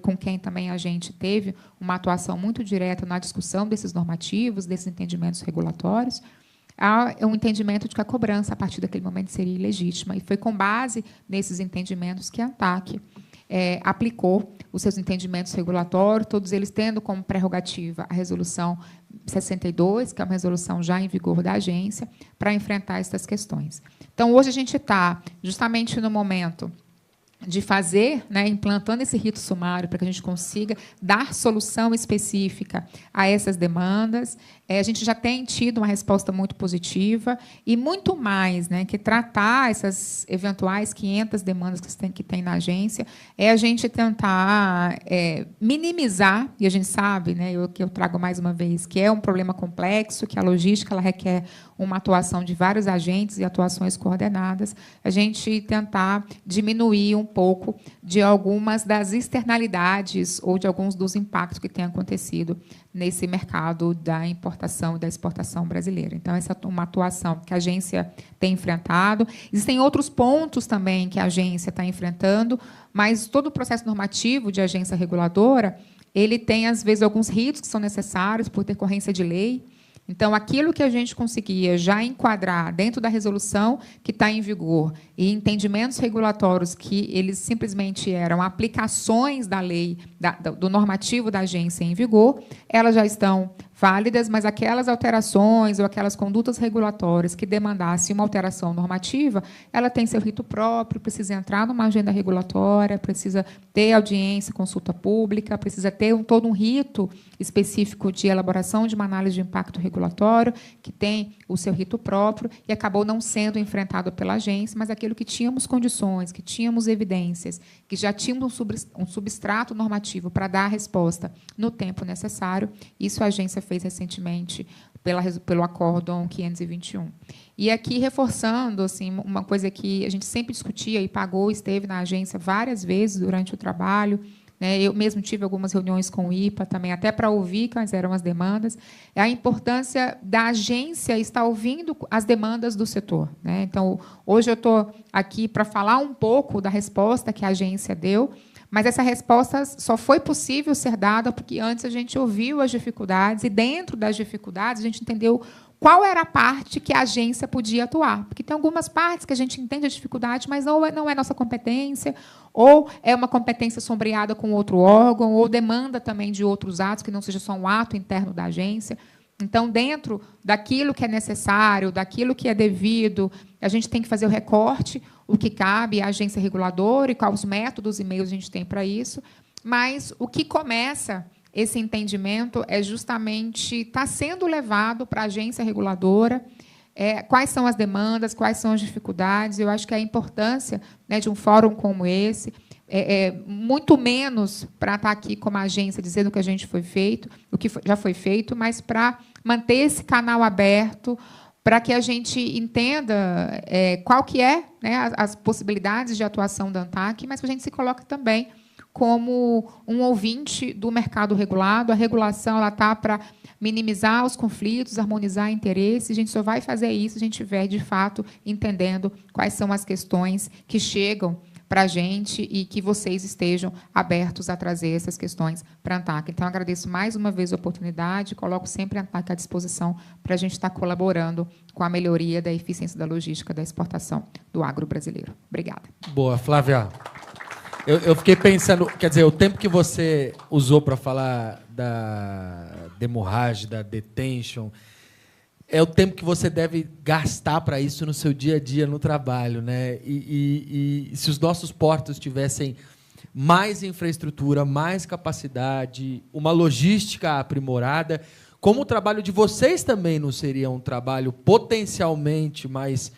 com quem também a gente teve uma atuação muito direta na discussão desses normativos, desses entendimentos regulatórios, há um entendimento de que a cobrança, a partir daquele momento, seria ilegítima. E foi com base nesses entendimentos que a ANTAQ aplicou os seus entendimentos regulatórios, todos eles tendo como prerrogativa a resolução 62, que é uma resolução já em vigor da agência, para enfrentar essas questões. Então, hoje a gente está justamente no momento de fazer, implantando esse rito sumário para que a gente consiga dar solução específica a essas demandas. A gente já tem tido uma resposta muito positiva e muito mais, que tratar essas eventuais 500 demandas que tem na agência, é a gente tentar minimizar, e a gente sabe, que eu trago mais uma vez, que é um problema complexo, que a logística ela requer uma atuação de vários agentes e atuações coordenadas, a gente tentar diminuir um pouco de algumas das externalidades ou de alguns dos impactos que têm acontecido nesse mercado da importação e da exportação brasileira. Então, essa é uma atuação que a agência tem enfrentado. Existem outros pontos também que a agência está enfrentando, mas todo o processo normativo de agência reguladora, ele tem, às vezes, alguns ritos que são necessários por decorrência de lei. Então, aquilo que a gente conseguia já enquadrar dentro da resolução que está em vigor e entendimentos regulatórios que eles simplesmente eram aplicações da lei, do normativo da agência em vigor, elas já estão válidas, mas aquelas alterações ou aquelas condutas regulatórias que demandassem uma alteração normativa, ela tem seu rito próprio, precisa entrar numa agenda regulatória, precisa ter audiência, consulta pública, precisa ter todo um rito específico de elaboração de uma análise de impacto regulatório, que tem o seu rito próprio, e acabou não sendo enfrentado pela agência, mas aquilo que tínhamos condições, que tínhamos evidências, que já tínhamos um substrato normativo para dar a resposta no tempo necessário, isso a agência fez recentemente pelo Acórdão 521. E aqui, reforçando uma coisa que a gente sempre discutia, e Pagou esteve na agência várias vezes durante o trabalho, eu mesmo tive algumas reuniões com o IPA também, até para ouvir quais eram as demandas, é a importância da agência estar ouvindo as demandas do setor. Então, hoje eu estou aqui para falar um pouco da resposta que a agência deu, mas essa resposta só foi possível ser dada porque antes a gente ouviu as dificuldades e, dentro das dificuldades, a gente entendeu qual era a parte que a agência podia atuar. Porque tem algumas partes que a gente entende a dificuldade, mas não é nossa competência, ou é uma competência sombreada com outro órgão, ou demanda também de outros atos, que não seja só um ato interno da agência. Então, dentro daquilo que é necessário, daquilo que é devido, a gente tem que fazer o recorte, o que cabe à agência reguladora e quais métodos e meios a gente tem para isso. Mas o que começa esse entendimento é justamente estar sendo levado para a agência reguladora, quais são as demandas, quais são as dificuldades. Eu acho que a importância de um fórum como esse, muito menos para estar aqui como agência dizendo o que a gente foi feito, o que já foi feito, mas para manter esse canal aberto, para que a gente entenda qual que as possibilidades de atuação da ANTAQ, mas que a gente se coloque também como um ouvinte do mercado regulado. A regulação está para minimizar os conflitos, harmonizar interesses. A gente só vai fazer isso se a gente estiver, de fato, entendendo quais são as questões que chegam para a gente e que vocês estejam abertos a trazer essas questões para a ANTAQ. Então, agradeço mais uma vez a oportunidade, coloco sempre a ANTAQ à disposição para a gente estar colaborando com a melhoria da eficiência da logística da exportação do agro brasileiro. Obrigada. Boa, Flávia. Eu fiquei pensando, quer dizer, o tempo que você usou para falar da demurragem, da detention, é o tempo que você deve gastar para isso no seu dia a dia, no trabalho, E se os nossos portos tivessem mais infraestrutura, mais capacidade, uma logística aprimorada, como o trabalho de vocês também não seria um trabalho potencialmente mais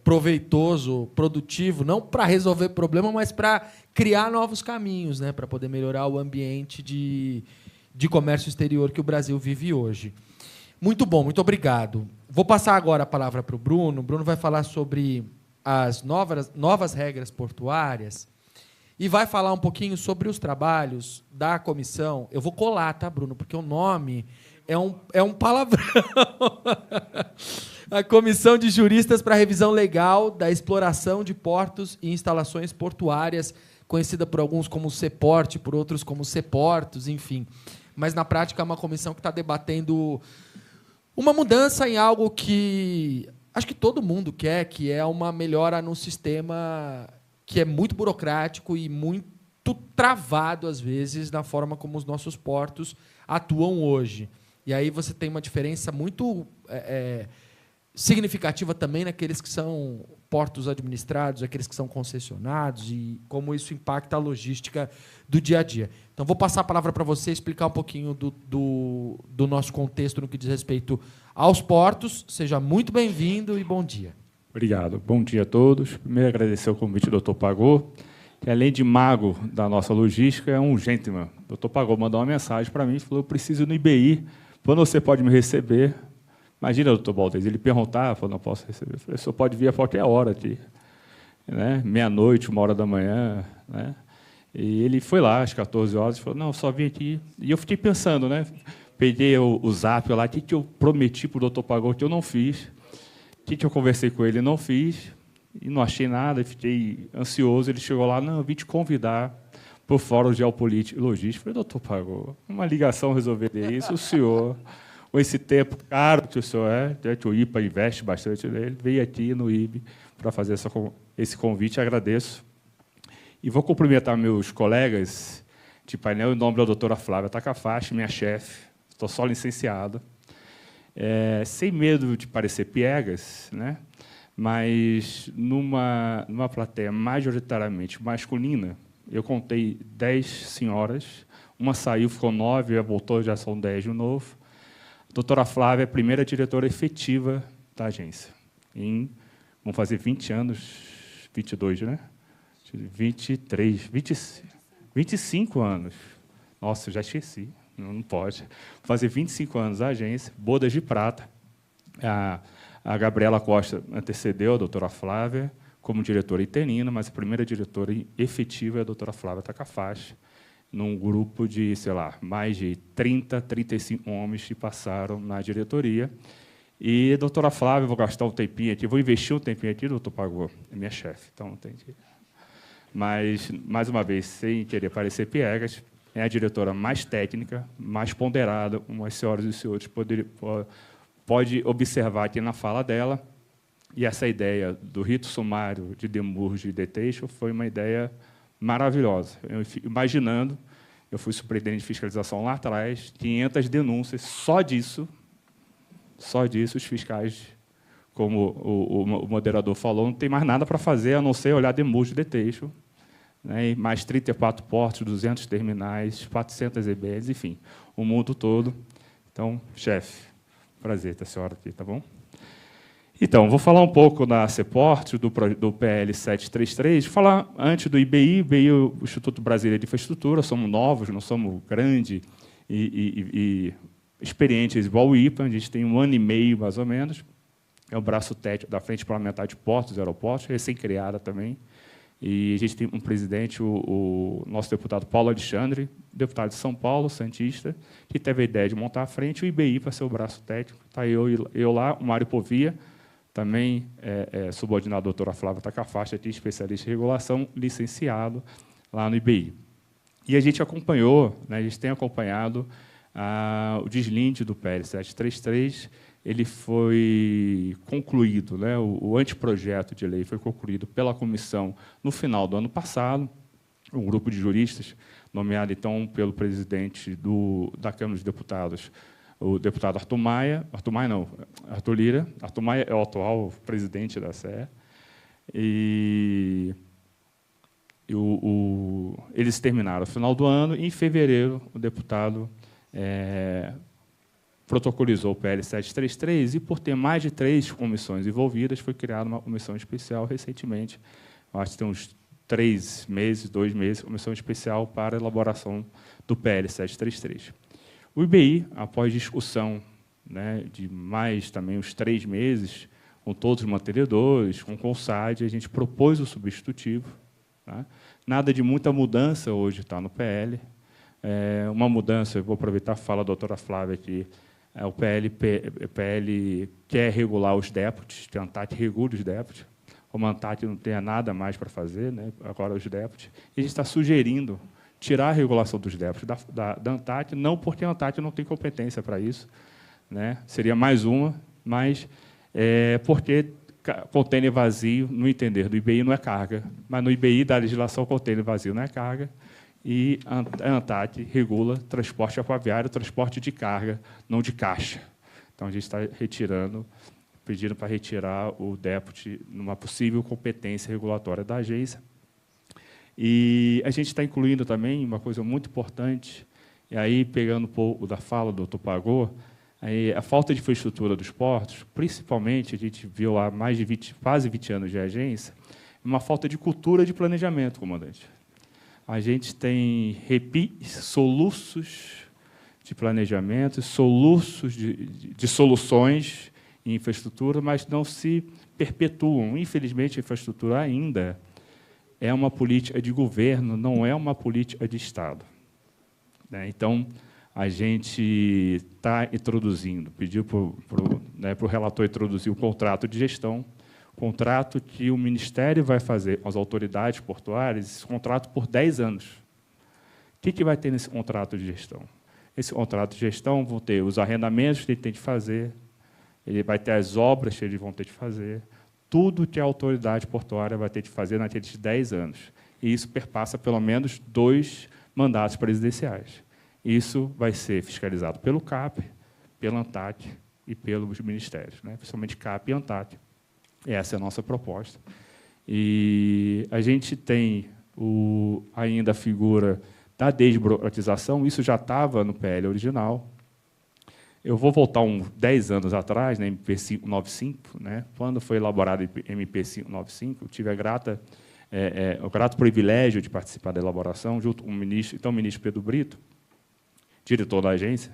proveitoso, produtivo, não para resolver problema, mas para criar novos caminhos, né, para poder melhorar o ambiente de comércio exterior que o Brasil vive hoje. Muito bom, muito obrigado. Vou passar agora a palavra para o Bruno. O Bruno vai falar sobre as novas regras portuárias e vai falar um pouquinho sobre os trabalhos da comissão. Eu vou colar, tá, Bruno? Porque o nome é um palavrão. A Comissão de Juristas para a Revisão Legal da Exploração de Portos e Instalações Portuárias, conhecida por alguns como CEPORT, por outros como CEPORTOS, enfim. Mas, na prática, é uma comissão que está debatendo uma mudança em algo que acho que todo mundo quer, que é uma melhora no sistema que é muito burocrático e muito travado, às vezes, na forma como os nossos portos atuam hoje. E aí você tem uma diferença muito significativa também naqueles que são portos administrados, aqueles que são concessionados, e como isso impacta a logística do dia a dia. Então, vou passar a palavra para você explicar um pouquinho do nosso contexto no que diz respeito aos portos. Seja muito bem-vindo e bom dia. Obrigado. Bom dia a todos. Primeiro, agradecer o convite do Dr. Pagô, que, além de mago da nossa logística, é um gentleman. O Dr. Pagô mandou uma mensagem para mim e falou: eu preciso ir no IBI, quando você pode me receber? Imagina, doutor Baldes, ele perguntava, falou: não posso receber. Eu falei: o senhor pode vir a qualquer hora aqui, né? Meia-noite, 1h da manhã, né? E ele foi lá às 14 horas e falou: não, só vim aqui. E eu fiquei pensando, né? Peguei o zap lá, o que eu prometi para o doutor Pagô que eu não fiz, o que eu conversei com ele e não fiz, e não achei nada, fiquei ansioso. Ele chegou lá: não, eu vim te convidar para o Fórum Geopolítico e Logística. Eu falei: doutor Pagô, uma ligação resolveria isso, o senhor, com esse tempo caro que o senhor que o IPA investe bastante nele, veio aqui no IB para fazer esse convite, agradeço. E vou cumprimentar meus colegas de painel, em nome da doutora Flávia Takafashi, minha chefe, estou só licenciado, sem medo de parecer piegas, né? Mas numa plateia majoritariamente masculina, eu contei 10 senhoras, uma saiu, ficou 9, voltou, já são 10 de novo. A doutora Flávia é a primeira diretora efetiva da agência. Vão fazer 20 anos, 22, né? 23, 25 anos. Nossa, eu já esqueci, não pode. Vou fazer 25 anos da agência, bodas de prata. A Gabriela Costa antecedeu a doutora Flávia como diretora interina, mas a primeira diretora efetiva é a doutora Flávia Takafashi, num grupo de, sei lá, mais de 30, 35 homens que passaram na diretoria. E a doutora Flávia, vou gastar um tempinho aqui, vou investir um tempinho aqui, doutor Pagô, é minha chefe, então não tem que... Mas, mais uma vez, sem querer parecer piegas, é a diretora mais técnica, mais ponderada, como as senhoras e os senhores pode observar aqui na fala dela. E essa ideia do rito sumário de demurge e detention foi uma ideia maravilhosa. Eu, imaginando, eu fui superintendente de fiscalização lá atrás, 500 denúncias, só disso, os fiscais, como o moderador falou, não tem mais nada para fazer a não ser olhar demurge e detention, né? E mais 34 portos, 200 terminais, 400 EBLs, enfim, o mundo todo. Então, chefe, prazer ter a senhora aqui, tá bom? Então, vou falar um pouco da CEPORT, do PL 733, falar antes do IBI, o Instituto Brasileiro de Infraestrutura, somos novos, não somos grandes e experientes igual o IPA, a gente tem 1 ano e meio, mais ou menos, é o braço técnico da Frente Parlamentar de Portos e Aeroportos, recém-criada também, e a gente tem um presidente, o nosso deputado Paulo Alexandre, deputado de São Paulo, santista, que teve a ideia de montar a frente, o IBI para ser o braço técnico, está eu lá, o Mário Povia, também subordinado à doutora Flávia Takafashi, aqui, especialista em regulação, licenciado lá no IBI. E a gente acompanhou, né, a gente tem acompanhado o deslinde do PL 733, ele foi concluído, né, o anteprojeto de lei foi concluído pela comissão no final do ano passado, um grupo de juristas, nomeado, então, pelo presidente da Câmara dos Deputados, o deputado Arthur Lira. Arthur Maia é o atual presidente da SE. Eles terminaram no final do ano, e, em fevereiro, o deputado protocolizou o PL 733 e, por ter mais de 3 comissões envolvidas, foi criada uma comissão especial recentemente, acho que tem uns 3 meses, 2 meses, comissão especial para a elaboração do PL 733. O IBI, após discussão, né, de mais também uns 3 meses, com todos os mantenedores, com o CONSAD, a gente propôs o substitutivo. Tá? Nada de muita mudança hoje está no PL. Uma mudança, eu vou aproveitar a fala da doutora Flávia aqui, o PL quer regular os députies, tem a ANTAT regula os députies, como a ANTAT não tem nada mais para fazer, né, agora os députies, e a gente está sugerindo tirar a regulação dos députies da ANTAT, não porque a ANTAT não tem competência para isso, né, seria mais uma, mas porque container vazio, no entender do IBI, não é carga, mas no IBI da legislação, container vazio não é carga, e a ANTAT regula transporte aquaviário, transporte de carga, não de caixa. Então, a gente está pedindo para retirar o DEPUT numa possível competência regulatória da agência. E a gente está incluindo também uma coisa muito importante, e aí, pegando um pouco da fala do doutor Pagô, a falta de infraestrutura dos portos, principalmente, a gente viu há mais de quase 20 anos de agência, uma falta de cultura de planejamento, comandante. A gente tem soluços de planejamento, soluços de soluções em infraestrutura, mas não se perpetuam. Infelizmente, a infraestrutura ainda é uma política de governo, não é uma política de Estado. Então, a gente está introduzindo, pediu para o relator introduzir o contrato de gestão, contrato que o Ministério vai fazer com as autoridades portuárias, esse contrato por 10 anos. O que vai ter nesse contrato de gestão? Esse contrato de gestão vão ter os arrendamentos que ele tem de fazer, ele vai ter as obras que eles vão ter de fazer, tudo que a autoridade portuária vai ter de fazer naqueles 10 anos. E isso perpassa pelo menos 2 mandatos presidenciais. Isso vai ser fiscalizado pelo CAP, pela ANTAT e pelos ministérios, né? Principalmente CAP e ANTAT. Essa é a nossa proposta. E a gente tem ainda a figura da desburocratização, isso já estava no PL original. Eu vou voltar uns 10 anos atrás, na MP 595, né, quando foi elaborado a MP 595, eu tive o grato privilégio de participar da elaboração, junto com o ministro Pedro Brito, diretor da agência.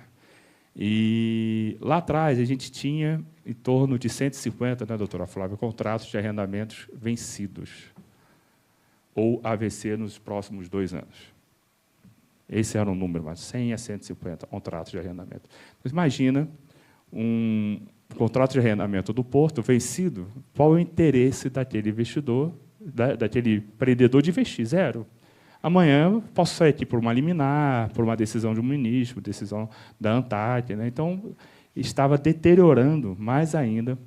E lá atrás a gente tinha em torno de 150, né, doutora Flávia, contratos de arrendamentos vencidos ou a vencer nos próximos 2 anos. Esse era o número, mas 100 a 150 contratos de arrendamento. Mas imagina um contrato de arrendamento do porto vencido, qual é o interesse daquele investidor, daquele empreendedor de investir? Zero. Amanhã posso sair aqui por uma liminar, por uma decisão de um ministro, decisão da ANTAT. Né? Então, estava deteriorando mais ainda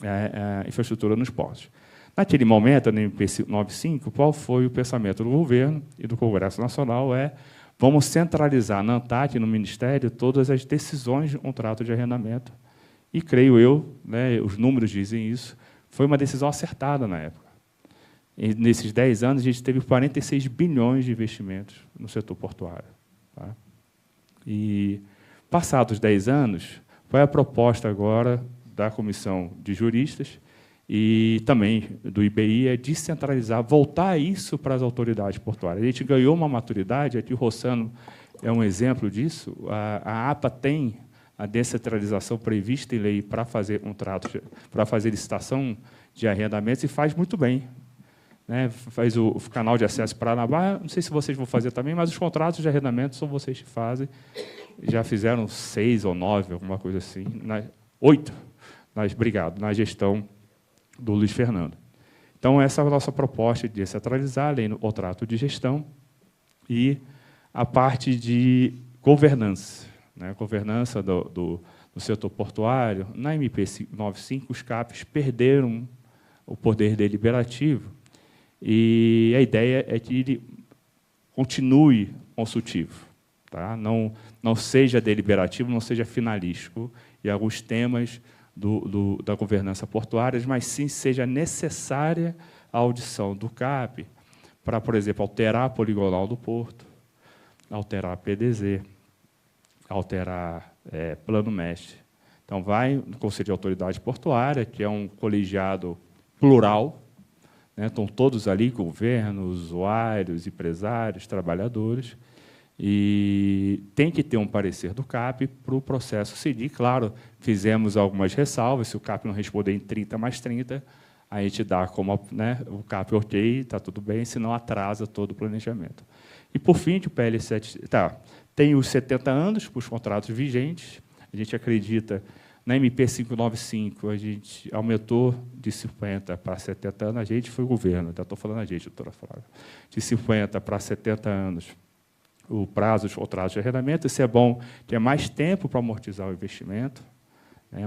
a infraestrutura nos portos. Naquele momento, no MP 95, qual foi o pensamento do governo e do Congresso Nacional? Vamos centralizar na ANTAT e no Ministério todas as decisões de contrato de arrendamento. E, creio eu, né, os números dizem isso, foi uma decisão acertada na época. E, nesses 10 anos, a gente teve 46 bilhões de investimentos no setor portuário. Tá? E, passados 10 anos, foi a proposta agora da Comissão de Juristas e também do IBI descentralizar, voltar isso para as autoridades portuárias. A gente ganhou uma maturidade, aqui o Rossano é um exemplo disso, a APA tem a descentralização prevista em lei para fazer contratos, para fazer licitação de arrendamentos, e faz muito bem. Né, faz o canal de acesso para a Anabá, não sei se vocês vão fazer também, mas os contratos de arrendamento são vocês que fazem. Já fizeram 6 ou 9, alguma coisa assim, 8, obrigado, na gestão do Luiz Fernando. Então, essa é a nossa proposta de descentralizar, além do contrato de gestão, e a parte de governança. Né, governança do setor portuário. Na MP 95, os CAPs perderam o poder deliberativo, e a ideia é que ele continue consultivo, tá? Não seja deliberativo, não seja finalístico em alguns temas da governança portuária, mas sim seja necessária a audição do CAP para, por exemplo, alterar a poligonal do porto, alterar a PDZ, alterar Plano Mestre. Então, vai no Conselho de Autoridade Portuária, que é um colegiado plural, né? Estão todos ali, governo, usuários, empresários, trabalhadores, e tem que ter um parecer do CAP para o processo seguir. Claro, fizemos algumas ressalvas, se o CAP não responder em 30 mais 30, a gente dá como, né, o CAP ok, está tudo bem, senão atrasa todo o planejamento. E, por fim, o PL 7 tem os 70 anos para os contratos vigentes. A gente acredita, na MP 595, a gente aumentou de 50 para 70 anos. A gente foi o governo, já estou falando a gente, doutora Flávia. De 50 para 70 anos, o prazo dos contratos de arrendamento. Isso é bom, tem mais tempo para amortizar o investimento,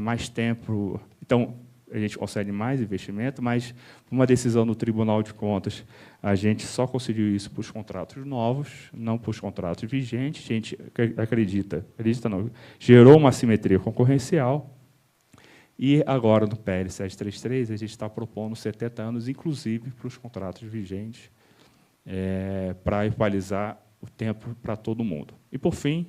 mais tempo. Então, a gente consegue mais investimento, mas, por uma decisão do Tribunal de Contas, a gente só conseguiu isso para os contratos novos, não para os contratos vigentes. A gente acredita não, gerou uma assimetria concorrencial, e agora, no PL 733, a gente está propondo 70 anos, inclusive, para os contratos vigentes, para equalizar o tempo para todo mundo. E, por fim,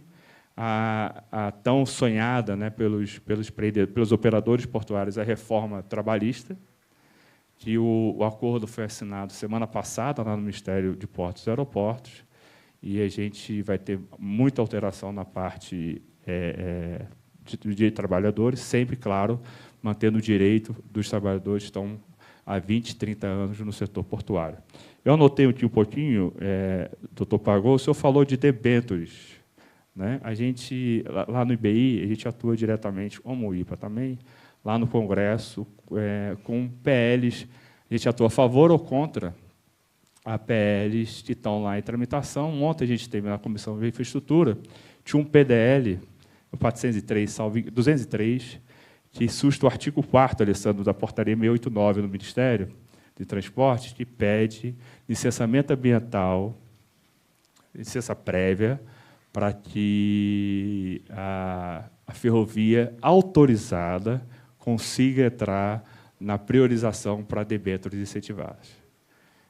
a tão sonhada, né, pelos operadores portuários, a reforma trabalhista, que o acordo foi assinado semana passada lá no Ministério de Portos e Aeroportos, e a gente vai ter muita alteração na parte de trabalhadores, sempre, claro, mantendo o direito dos trabalhadores que estão há 20, 30 anos no setor portuário. Eu anotei aqui um pouquinho, doutor Pagô, o senhor falou de debêntures, né? A gente, lá no IBI, a gente atua diretamente, como o IPA também, lá no Congresso, com PLs, a gente atua a favor ou contra a PLs que estão lá em tramitação. Ontem a gente teve na Comissão de Infraestrutura, tinha um PDL, o 203, que susta o artigo 4º, Alessandro, da portaria 689 no Ministério de Transportes, que pede licenciamento ambiental, licença prévia, para que a ferrovia autorizada consiga entrar na priorização para debêntures incentivadas.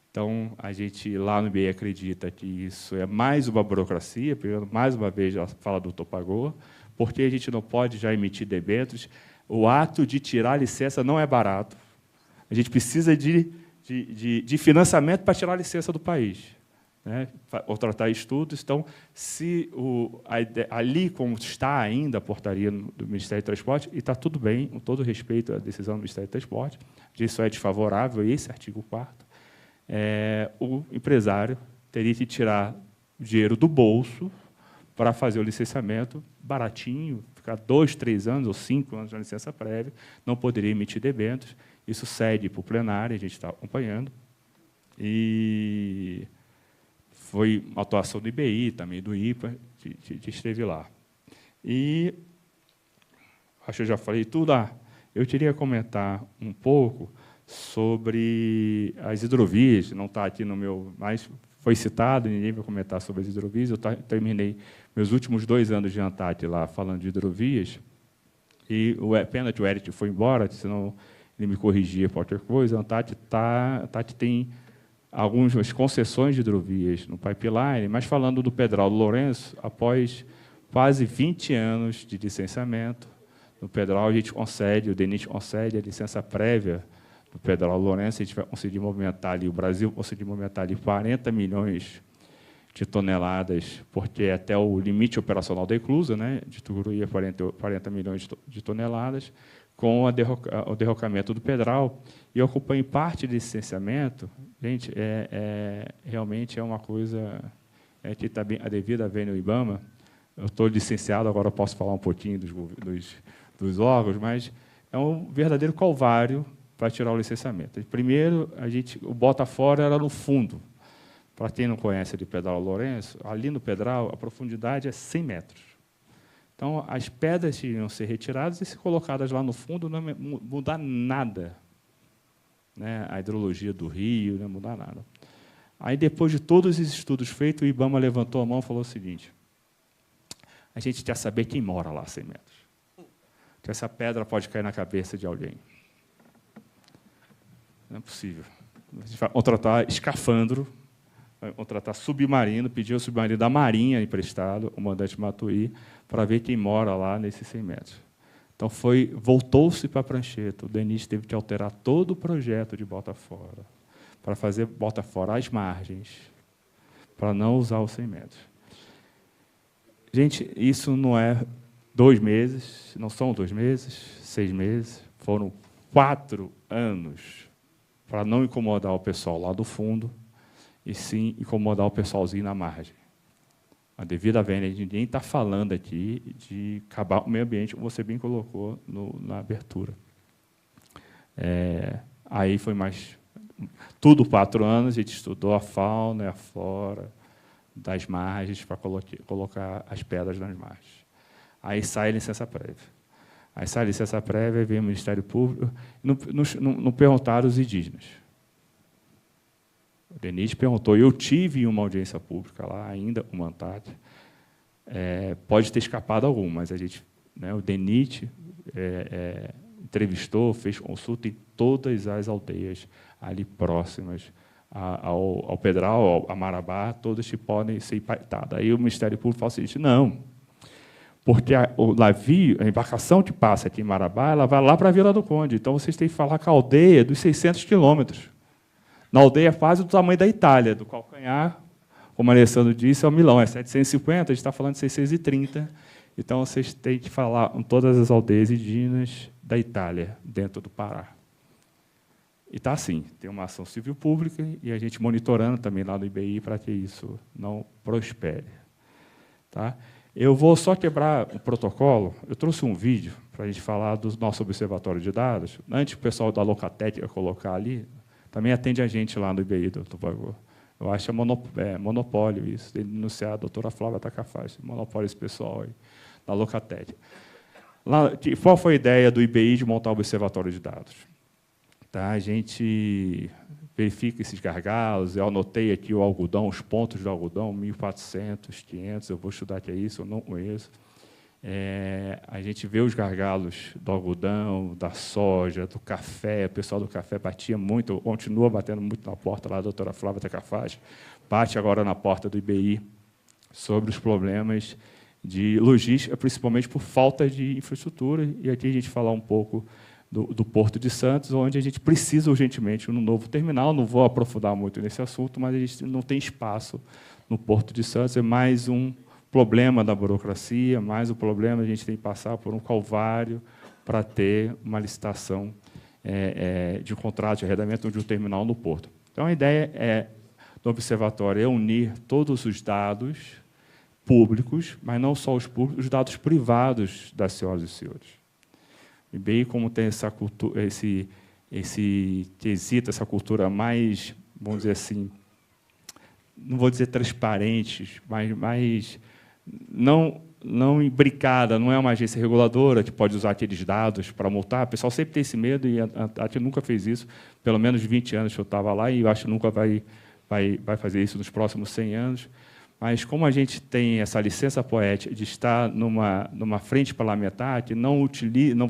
Então, a gente, lá no IBE, acredita que isso é mais uma burocracia, pegando mais uma vez a fala do doutor Pagô, porque a gente não pode já emitir debêntures. O ato de tirar a licença não é barato. A gente precisa de financiamento para tirar a licença do país, né, ou tratar estudos. Então, se ali, como está ainda a portaria do Ministério do Transporte, e está tudo bem, com todo respeito à decisão do Ministério do Transporte, isso é desfavorável, esse artigo 4º, o empresário teria que tirar o dinheiro do bolso para fazer o licenciamento baratinho, ficar 2, 3 anos ou 5 anos de licença prévia, não poderia emitir debêntures. Isso cede para o plenário, a gente está acompanhando. E foi uma atuação do IBI, também do IPA, que esteve lá. E acho que eu já falei tudo. Eu queria comentar um pouco sobre as hidrovias, não está aqui no meu, mas foi citado, ninguém vai comentar sobre as hidrovias. Eu terminei meus últimos 2 anos de ANTAT lá falando de hidrovias, e pena que o Eric foi embora, senão ele me corrigia qualquer coisa. A ANTAT tem algumas concessões de hidrovias no pipeline, mas, falando do Pedral do Lourenço, após quase 20 anos de licenciamento, no Pedral a gente concede, o DENIT concede a licença prévia do Pedral do Lourenço. A gente vai conseguir movimentar ali, o Brasil conseguir movimentar ali 40 milhões de toneladas, porque é até o limite operacional da inclusa, né, de Tucuruí, 40 milhões de toneladas, com o derrocamento do Pedral. E eu acompanho parte desse licenciamento. Gente, realmente é uma coisa que está bem devida a ver no IBAMA. Eu estou licenciado, agora eu posso falar um pouquinho dos órgãos, mas é um verdadeiro calvário para tirar o licenciamento. Primeiro, o bota fora era no fundo. Para quem não conhece de Pedral Lourenço, ali no Pedral a profundidade é 100 metros. Então, as pedras iriam ser retiradas e ser colocadas lá no fundo, não ia mudar nada, né? A hidrologia do rio, não ia mudar nada. Aí, depois de todos os estudos feitos, o IBAMA levantou a mão e falou o seguinte: a gente quer saber quem mora lá a 100 metros. Que essa pedra pode cair na cabeça de alguém. Não é possível. A gente vai contratar escafandro, contratar submarino, pediu o submarino da Marinha emprestado, o comandante Matuí, para ver quem mora lá nesses 100 metros. Então, voltou-se para a prancheta. O DENIT teve que alterar todo o projeto de bota fora, para fazer bota fora às margens, para não usar os 100 metros. Gente, isso não é 2 meses, não são 2 meses, 6 meses, foram 4 anos para não incomodar o pessoal lá do fundo, e sim incomodar o pessoalzinho na margem. A devida vênia, ninguém está falando aqui de acabar o meio ambiente, como você bem colocou na abertura. Aí foi mais... Tudo 4 anos, a gente estudou a fauna e a flora das margens para colocar as pedras nas margens. Aí sai a licença prévia. Aí sai a licença prévia, vem o Ministério Público, não perguntaram os indígenas. O DENIT perguntou, eu tive uma audiência pública lá, ainda uma ANTAD, pode ter escapado algum, mas a gente, né, o DENIT entrevistou, fez consulta em todas as aldeias ali próximas ao Pedral, a Marabá, todas que podem ser impactadas. Aí o Ministério Público fala o seguinte, não, porque o navio, a embarcação que passa aqui em Marabá, ela vai lá para a Vila do Conde, então vocês têm que falar com a aldeia dos 600 quilômetros. Na aldeia quase do tamanho da Itália, do calcanhar, como o Alessandro disse, é o Milão, é 750, a gente está falando de 630, então vocês têm que falar com todas as aldeias indígenas da Itália, dentro do Pará. E está assim, tem uma ação civil pública e a gente monitorando também lá no IBI para que isso não prospere. Tá? Eu vou só quebrar o protocolo, eu trouxe um vídeo para a gente falar do nosso observatório de dados, antes o pessoal da Locatécnica colocar ali, também atende a gente lá no IBI, doutor Pagô. Eu acho que é monopólio isso, ele denunciar a doutora Flávia Tacafaz, monopólio esse pessoal aí, da Locatécnica. Qual foi a ideia do IBI de montar o observatório de dados? Tá, a gente verifica esses gargalos, eu anotei aqui o algodão, os pontos do algodão, 1.400, 500, eu vou estudar que é isso, eu não conheço. A gente vê os gargalos do algodão, da soja, do café, o pessoal do café batia muito, continua batendo muito na porta lá, a doutora Flávia Tacafaz, bate agora na porta do IBI sobre os problemas de logística, principalmente por falta de infraestrutura, e aqui a gente falar um pouco do Porto de Santos, onde a gente precisa urgentemente de um novo terminal, não vou aprofundar muito nesse assunto, mas a gente não tem espaço no Porto de Santos, é mais um problema da burocracia, mais um problema, a gente tem que passar por um calvário para ter uma licitação de contrato de arrendamento de um terminal no Porto. Então, a ideia do observatório é unir todos os dados públicos, mas não só os públicos, os dados privados das senhoras e senhores. E bem como tem essa cultura, esse quesito, essa cultura mais, vamos dizer assim, não vou dizer transparente, mas mais não imbricada, não é uma agência reguladora que pode usar aqueles dados para multar. O pessoal sempre tem esse medo, e a gente nunca fez isso, pelo menos 20 anos que eu estava lá, e eu acho que nunca vai fazer isso nos próximos 100 anos. Mas, como a gente tem essa licença poética de estar numa frente parlamentar que não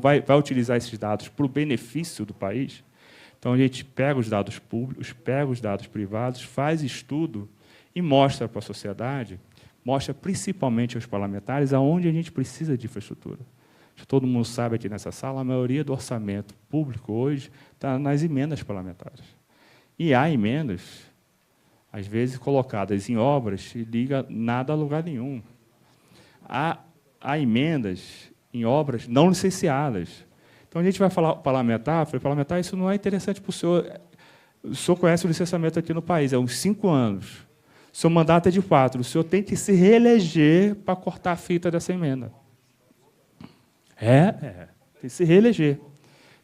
vai utilizar esses dados para o benefício do país, então a gente pega os dados públicos, pega os dados privados, faz estudo e mostra para a sociedade, mostra principalmente aos parlamentares aonde a gente precisa de infraestrutura. Todo mundo sabe aqui nessa sala, a maioria do orçamento público hoje está nas emendas parlamentares. E há emendas, às vezes colocadas em obras que liga nada a lugar nenhum. Há emendas em obras não licenciadas. Então, a gente vai falar parlamentar, isso não é interessante para o senhor. O senhor conhece o licenciamento aqui no país, é uns 5 anos. O seu mandato é de 4. O senhor tem que se reeleger para cortar a fita dessa emenda. Tem que se reeleger.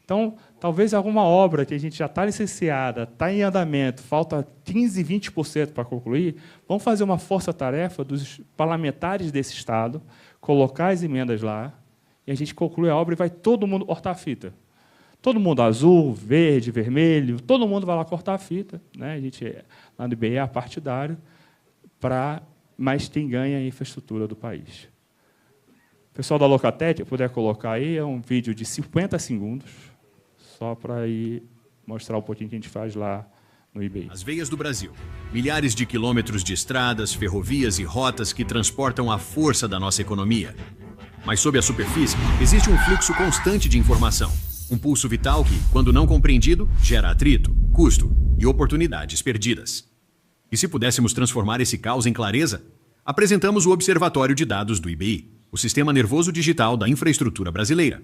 Então, talvez alguma obra que a gente já está licenciada, está em andamento, falta 15%, 20% para concluir, vamos fazer uma força-tarefa dos parlamentares desse Estado, colocar as emendas lá, e a gente conclui a obra e vai todo mundo cortar a fita. Todo mundo azul, verde, vermelho, todo mundo vai lá cortar a fita. Né? A gente, lá no IBE, é partidário, mas quem ganha é a infraestrutura do país. O pessoal da Locatécnica, puder colocar aí, é um vídeo de 50 segundos, só para ir mostrar um pouquinho o que a gente faz lá no IBI. As veias do Brasil. Milhares de quilômetros de estradas, ferrovias e rotas que transportam a força da nossa economia. Mas sob a superfície, existe um fluxo constante de informação. Um pulso vital que, quando não compreendido, gera atrito, custo e oportunidades perdidas. E se pudéssemos transformar esse caos em clareza? Apresentamos o Observatório de Dados do IBI, o Sistema Nervoso Digital da Infraestrutura Brasileira.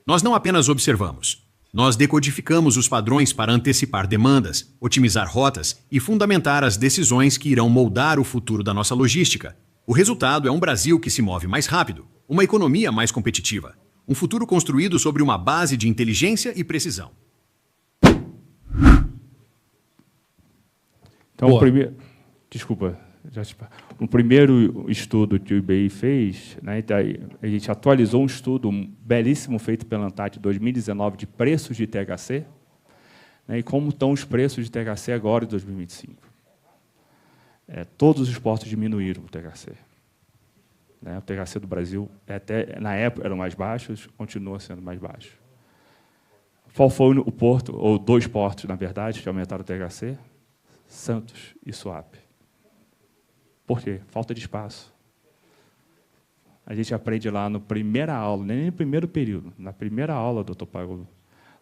Nós não apenas observamos, nós decodificamos os padrões para antecipar demandas, otimizar rotas e fundamentar as decisões que irão moldar o futuro da nossa logística. O resultado é um Brasil que se move mais rápido, uma economia mais competitiva, um futuro construído sobre uma base de inteligência e precisão. Então, o primeiro estudo que o IBI fez, né, a gente atualizou um estudo belíssimo feito pela ANTAD em 2019 de preços de THC, né, e como estão os preços de THC agora em 2025. Todos os portos diminuíram o THC. Né, o THC do Brasil, até na época, eram mais baixos, continua sendo mais baixo. Qual foi o porto, ou dois portos, na verdade, que aumentaram o THC? Santos e Suape. Por quê? Falta de espaço. A gente aprende lá na primeira aula, nem no primeiro período, na primeira aula, doutor Pagô,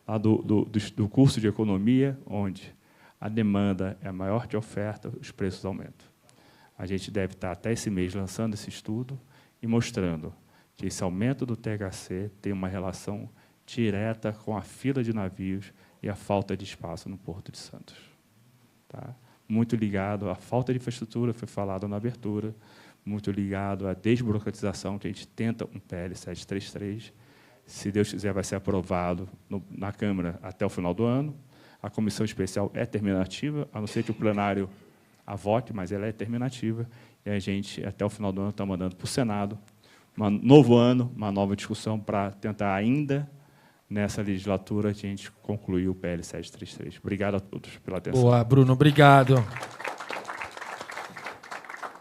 lá do curso de economia, onde a demanda é maior que a oferta, os preços aumentam. A gente deve estar até esse mês lançando esse estudo e mostrando que esse aumento do THC tem uma relação direta com a fila de navios e a falta de espaço no Porto de Santos. Tá? Muito ligado à falta de infraestrutura, foi falado na abertura, muito ligado à desburocratização, que a gente tenta um PL 733. Se Deus quiser, vai ser aprovado na Câmara até o final do ano. A comissão especial é terminativa, a não ser que o plenário a vote, mas ela é terminativa, e a gente, até o final do ano, está mandando para o Senado um novo ano, uma nova discussão para tentar ainda, nessa legislatura, a gente concluir o PL 733. Obrigado a todos pela atenção. Boa, Bruno, obrigado.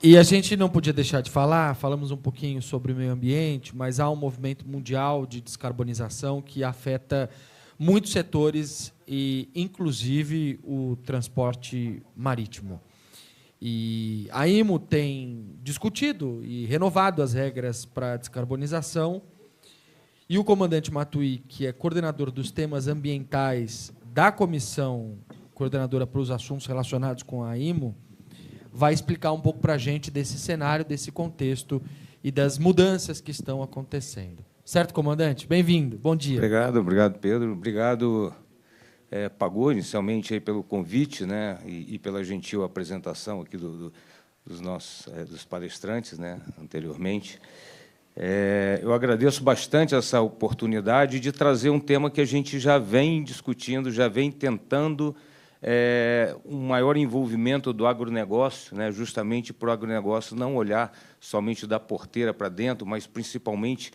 E a gente não podia deixar de falar, falamos um pouquinho sobre o meio ambiente, mas há um movimento mundial de descarbonização que afeta muitos setores, e inclusive o transporte marítimo. E a IMO tem discutido e renovado as regras para a descarbonização, e o comandante Matui, que é coordenador dos temas ambientais da comissão coordenadora para os assuntos relacionados com a IMO, vai explicar um pouco para a gente desse cenário, desse contexto e das mudanças que estão acontecendo. Certo, comandante? Bem-vindo. Bom dia. Obrigado, Pedro. Obrigado, Pagô, inicialmente, aí, pelo convite, né, e pela gentil apresentação aqui dos palestrantes, né, anteriormente. Eu agradeço bastante essa oportunidade de trazer um tema que a gente já vem discutindo, já vem tentando um maior envolvimento do agronegócio, né, justamente para o agronegócio não olhar somente da porteira para dentro, mas, principalmente,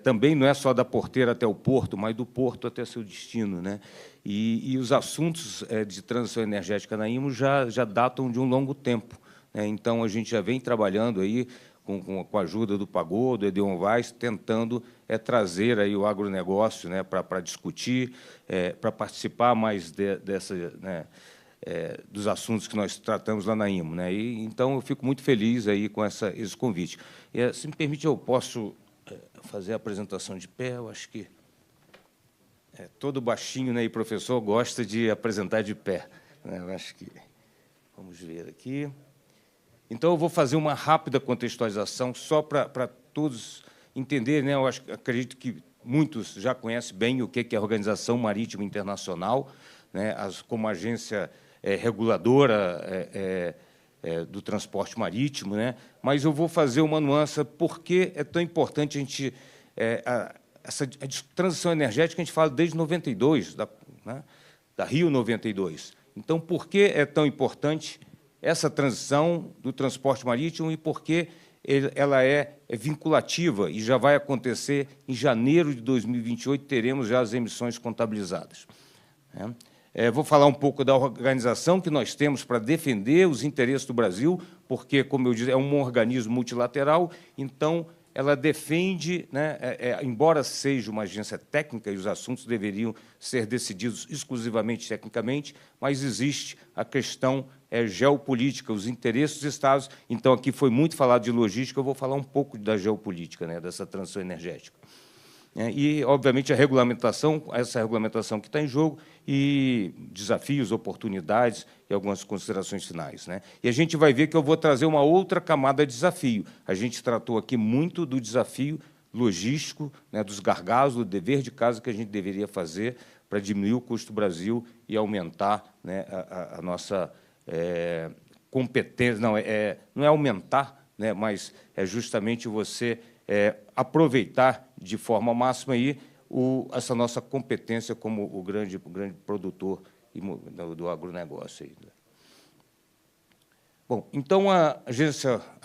também não é só da porteira até o porto, mas do porto até seu destino, né? E os assuntos de transição energética na IMO já datam de um longo tempo, né? Então, a gente já vem trabalhando aí com a ajuda do Pagô, do Edeon Weiss, tentando trazer aí o agronegócio, né, para discutir, para participar mais né, dos assuntos que nós tratamos lá na IMO, né? E, então, eu fico muito feliz aí com esse convite. Se me permite, eu posso fazer a apresentação de pé. Eu acho que todo baixinho, né, e professor gosta de apresentar de pé, né? Eu acho que... Vamos ver aqui. Então, eu vou fazer uma rápida contextualização, só para todos entenderem, né? Acredito que muitos já conhecem bem o que é a Organização Marítima Internacional, né, como agência reguladora do transporte marítimo, né? Mas eu vou fazer uma nuance, porque é tão importante a gente... essa transição energética a gente fala desde 92, da Rio 92. Então, por que é tão importante essa transição do transporte marítimo e por que ela é vinculativa e já vai acontecer em janeiro de 2028, teremos já as emissões contabilizadas. Vou falar um pouco da organização que nós temos para defender os interesses do Brasil, porque, como eu disse, é um organismo multilateral, então ela defende, né, embora seja uma agência técnica e os assuntos deveriam ser decididos exclusivamente tecnicamente, mas existe a questão geopolítica, os interesses dos Estados. Então, aqui foi muito falado de logística, eu vou falar um pouco da geopolítica, né, dessa transição energética. E, obviamente, a regulamentação, essa regulamentação que está em jogo, e desafios, oportunidades e algumas considerações finais, né? E a gente vai ver que eu vou trazer uma outra camada de desafio. A gente tratou aqui muito do desafio logístico, né, dos gargalos, do dever de casa que a gente deveria fazer para diminuir o custo do Brasil e aumentar, né, a nossa competência. Não é aumentar, né, mas é justamente você aproveitar de forma máxima aí essa nossa competência como o grande produtor do agronegócio. Aí. Bom, então, a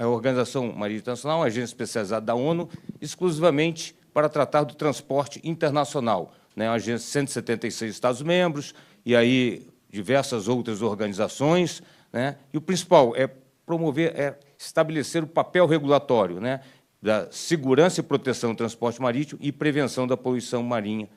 Organização Marítima Internacional, uma agência especializada da ONU, exclusivamente para tratar do transporte internacional. Né, uma agência de 176 Estados-membros, e aí diversas outras organizações. Né, e o principal é estabelecer o papel regulatório, né, da segurança e proteção do transporte marítimo e prevenção da poluição marinha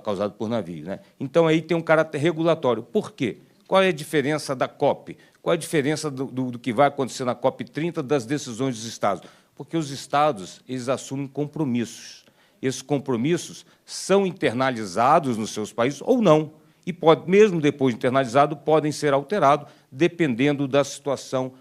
causada por navio. Né? Então, aí tem um caráter regulatório. Por quê? Qual é a diferença da COP? Qual é a diferença do que vai acontecer na COP 30 das decisões dos Estados? Porque os Estados eles assumem compromissos. Esses compromissos são internalizados nos seus países ou não. E, mesmo depois de internalizado, podem ser alterados, dependendo da situação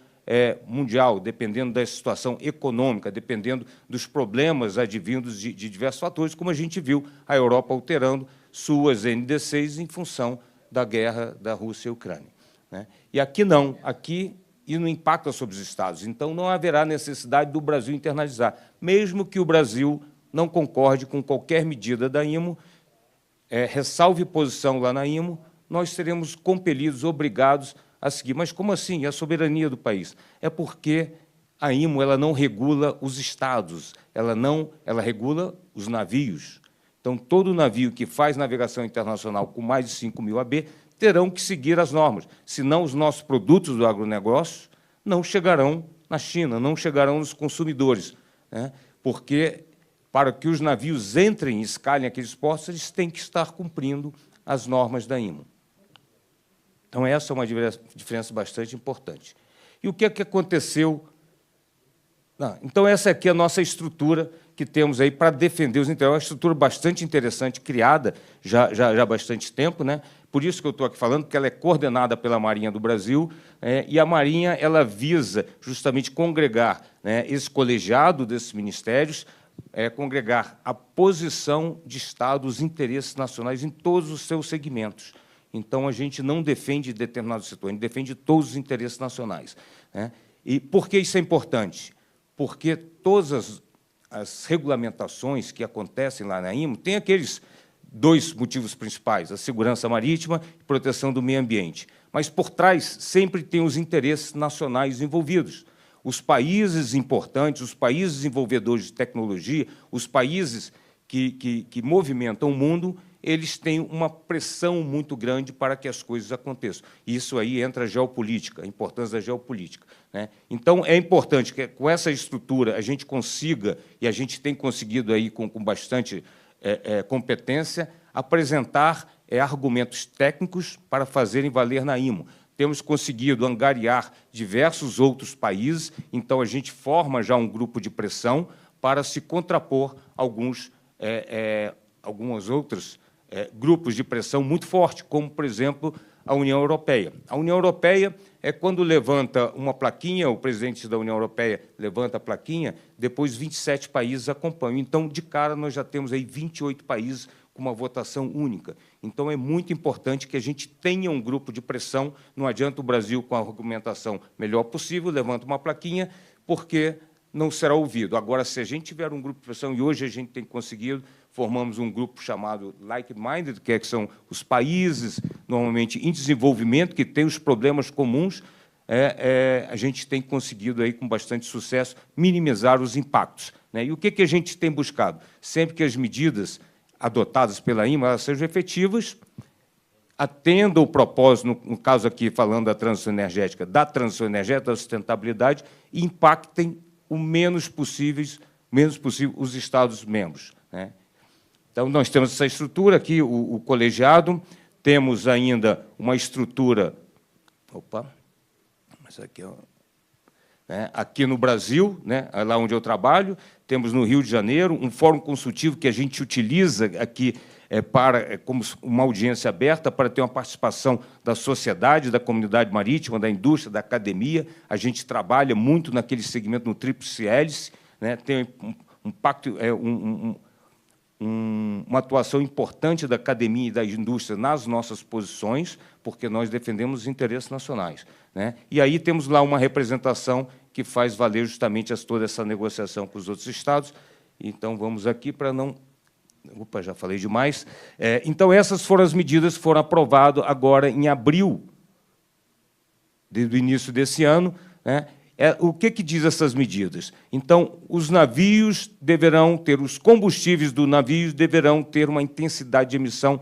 mundial, dependendo da situação econômica, dependendo dos problemas advindos de diversos fatores, como a gente viu a Europa alterando suas NDCs em função da guerra da Rússia e Ucrânia. Né? E aqui não, aqui não impacta sobre os Estados. Então, não haverá necessidade do Brasil internalizar, mesmo que o Brasil não concorde com qualquer medida da IMO, ressalve posição lá na IMO, nós seremos compelidos, obrigados a seguir. Mas como assim? A soberania do país? É porque a IMO ela não regula os estados, ela regula os navios. Então, todo navio que faz navegação internacional com mais de 5.000 AB terão que seguir as normas, senão os nossos produtos do agronegócio não chegarão na China, não chegarão nos consumidores, né? Porque, para que os navios entrem e escalem aqueles portos, eles têm que estar cumprindo as normas da IMO. Então, essa é uma diferença bastante importante. E o que é que aconteceu? Então, essa aqui é a nossa estrutura que temos aí para defender os interesses. É uma estrutura bastante interessante, criada já há bastante tempo, né? Por isso que eu estou aqui falando, porque ela é coordenada pela Marinha do Brasil, e a Marinha ela visa justamente congregar, né, esse colegiado desses ministérios, congregar a posição de Estado, os interesses nacionais em todos os seus segmentos. Então, a gente não defende determinado setor, a gente defende todos os interesses nacionais. Né? E por que isso é importante? Porque todas as regulamentações que acontecem lá na IMO têm aqueles dois motivos principais, a segurança marítima e proteção do meio ambiente. Mas, por trás, sempre tem os interesses nacionais envolvidos. Os países importantes, os países desenvolvedores de tecnologia, os países que movimentam o mundo, eles têm uma pressão muito grande para que as coisas aconteçam. E isso aí entra a geopolítica, a importância da geopolítica. Né? Então, é importante que, com essa estrutura, a gente consiga, e a gente tem conseguido aí com bastante competência, apresentar argumentos técnicos para fazerem valer na IMO. Temos conseguido angariar diversos outros países, então a gente forma já um grupo de pressão para se contrapor a alguns outros grupos de pressão muito forte, como, por exemplo, a União Europeia. A União Europeia quando levanta uma plaquinha, o presidente da União Europeia levanta a plaquinha, depois 27 países acompanham. Então, de cara, nós já temos aí 28 países com uma votação única. Então, é muito importante que a gente tenha um grupo de pressão. Não adianta o Brasil, com a argumentação melhor possível, levanta uma plaquinha, porque não será ouvido. Agora, se a gente tiver um grupo de pressão, e hoje a gente tem conseguido, formamos um grupo chamado Like-Minded, que são os países, normalmente, em desenvolvimento, que têm os problemas comuns, a gente tem conseguido, aí, com bastante sucesso, minimizar os impactos. Né? E o que a gente tem buscado? Sempre que as medidas adotadas pela IMO elas sejam efetivas, atendam o propósito, no caso aqui, falando da transição energética, da sustentabilidade, e impactem o menos possível os Estados-membros, né? Então, nós temos essa estrutura aqui, o colegiado, temos ainda uma estrutura... Opa! Mas aqui, né, aqui no Brasil, né, lá onde eu trabalho, temos no Rio de Janeiro um fórum consultivo que a gente utiliza aqui como uma audiência aberta para ter uma participação da sociedade, da comunidade marítima, da indústria, da academia. A gente trabalha muito naquele segmento no tríplice hélice, né, tem um pacto, uma atuação importante da academia e da indústria nas nossas posições, porque nós defendemos os interesses nacionais, né? E aí temos lá uma representação que faz valer justamente toda essa negociação com os outros estados. Então, vamos aqui para não... Opa, já falei demais. Então, essas foram as medidas que foram aprovadas agora em abril do início desse ano, né? O que diz essas medidas? Então, os navios deverão ter, os combustíveis do navio deverão ter uma intensidade de emissão,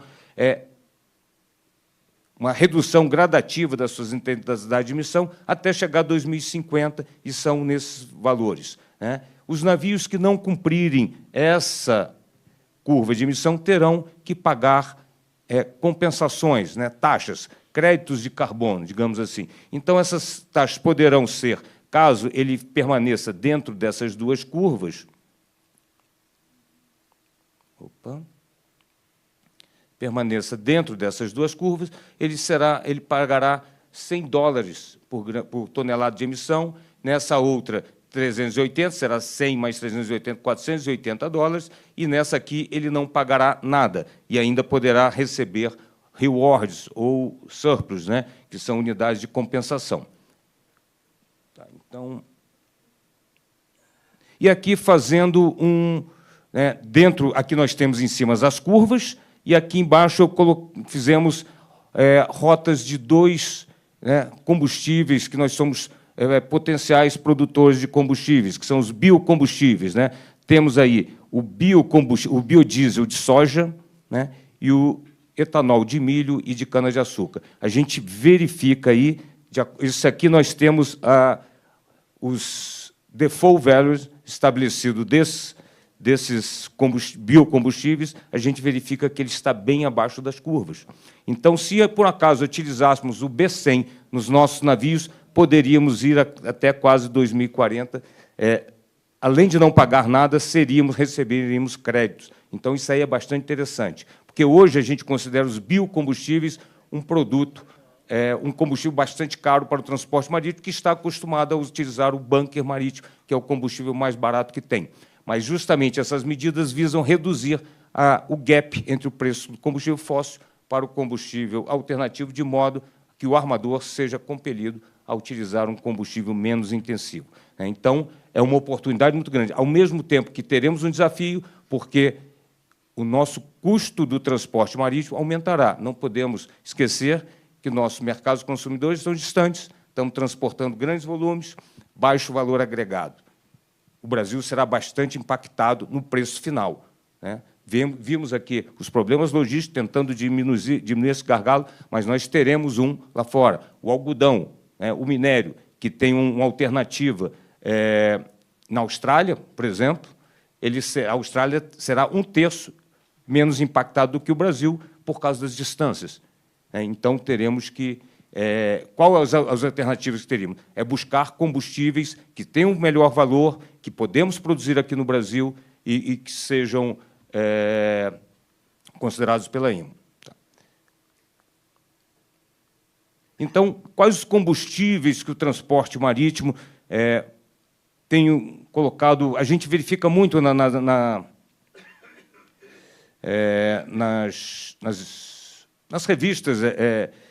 uma redução gradativa das suas intensidades de emissão até chegar a 2050, e são nesses valores, né? Os navios que não cumprirem essa curva de emissão terão que pagar compensações, né, taxas, créditos de carbono, digamos assim. Então, essas taxas poderão ser, caso ele permaneça dentro dessas duas curvas, permaneça dentro dessas duas curvas, ele pagará $100 por tonelada de emissão. Nessa outra, 380, será 100 mais 380, $480, e nessa aqui ele não pagará nada, e ainda poderá receber rewards ou surplus, né, que são unidades de compensação. Tá, então, e aqui fazendo né, aqui nós temos em cima as curvas, e aqui embaixo fizemos rotas de dois, né, combustíveis que nós somos potenciais produtores de combustíveis, que são os biocombustíveis, né? Temos aí o biodiesel de soja, né, e o etanol de milho e de cana-de-açúcar. A gente verifica aí, isso aqui nós temos os default values estabelecidos desses biocombustíveis, a gente verifica que ele está bem abaixo das curvas. Então, se por acaso utilizássemos o B100 nos nossos navios, poderíamos ir até quase 2040, além de não pagar nada, receberíamos créditos. Então, isso aí é bastante interessante, porque hoje a gente considera os biocombustíveis um produto, um combustível bastante caro para o transporte marítimo, que está acostumado a utilizar o bunker marítimo, que é o combustível mais barato que tem. Mas, justamente, essas medidas visam reduzir o gap entre o preço do combustível fóssil para o combustível alternativo, de modo que o armador seja compelido a utilizar um combustível menos intensivo. Então, é uma oportunidade muito grande. Ao mesmo tempo que teremos um desafio, porque o nosso custo do transporte marítimo aumentará. Não podemos esquecer que nossos mercados consumidores estão distantes, estamos transportando grandes volumes, baixo valor agregado. O Brasil será bastante impactado no preço final, né? Vimos aqui os problemas logísticos tentando diminuir esse gargalo, mas nós teremos lá fora. O algodão, né, o minério, que tem uma alternativa. Na Austrália, por exemplo, a Austrália será 1/3 menos impactado do que o Brasil por causa das distâncias. Então, teremos que... Quais as alternativas que teríamos? É buscar combustíveis que tenham um melhor valor, que podemos produzir aqui no Brasil e que sejam considerados pela IMO. Então, quais os combustíveis que o transporte marítimo tem colocado? A gente verifica muito nas revistas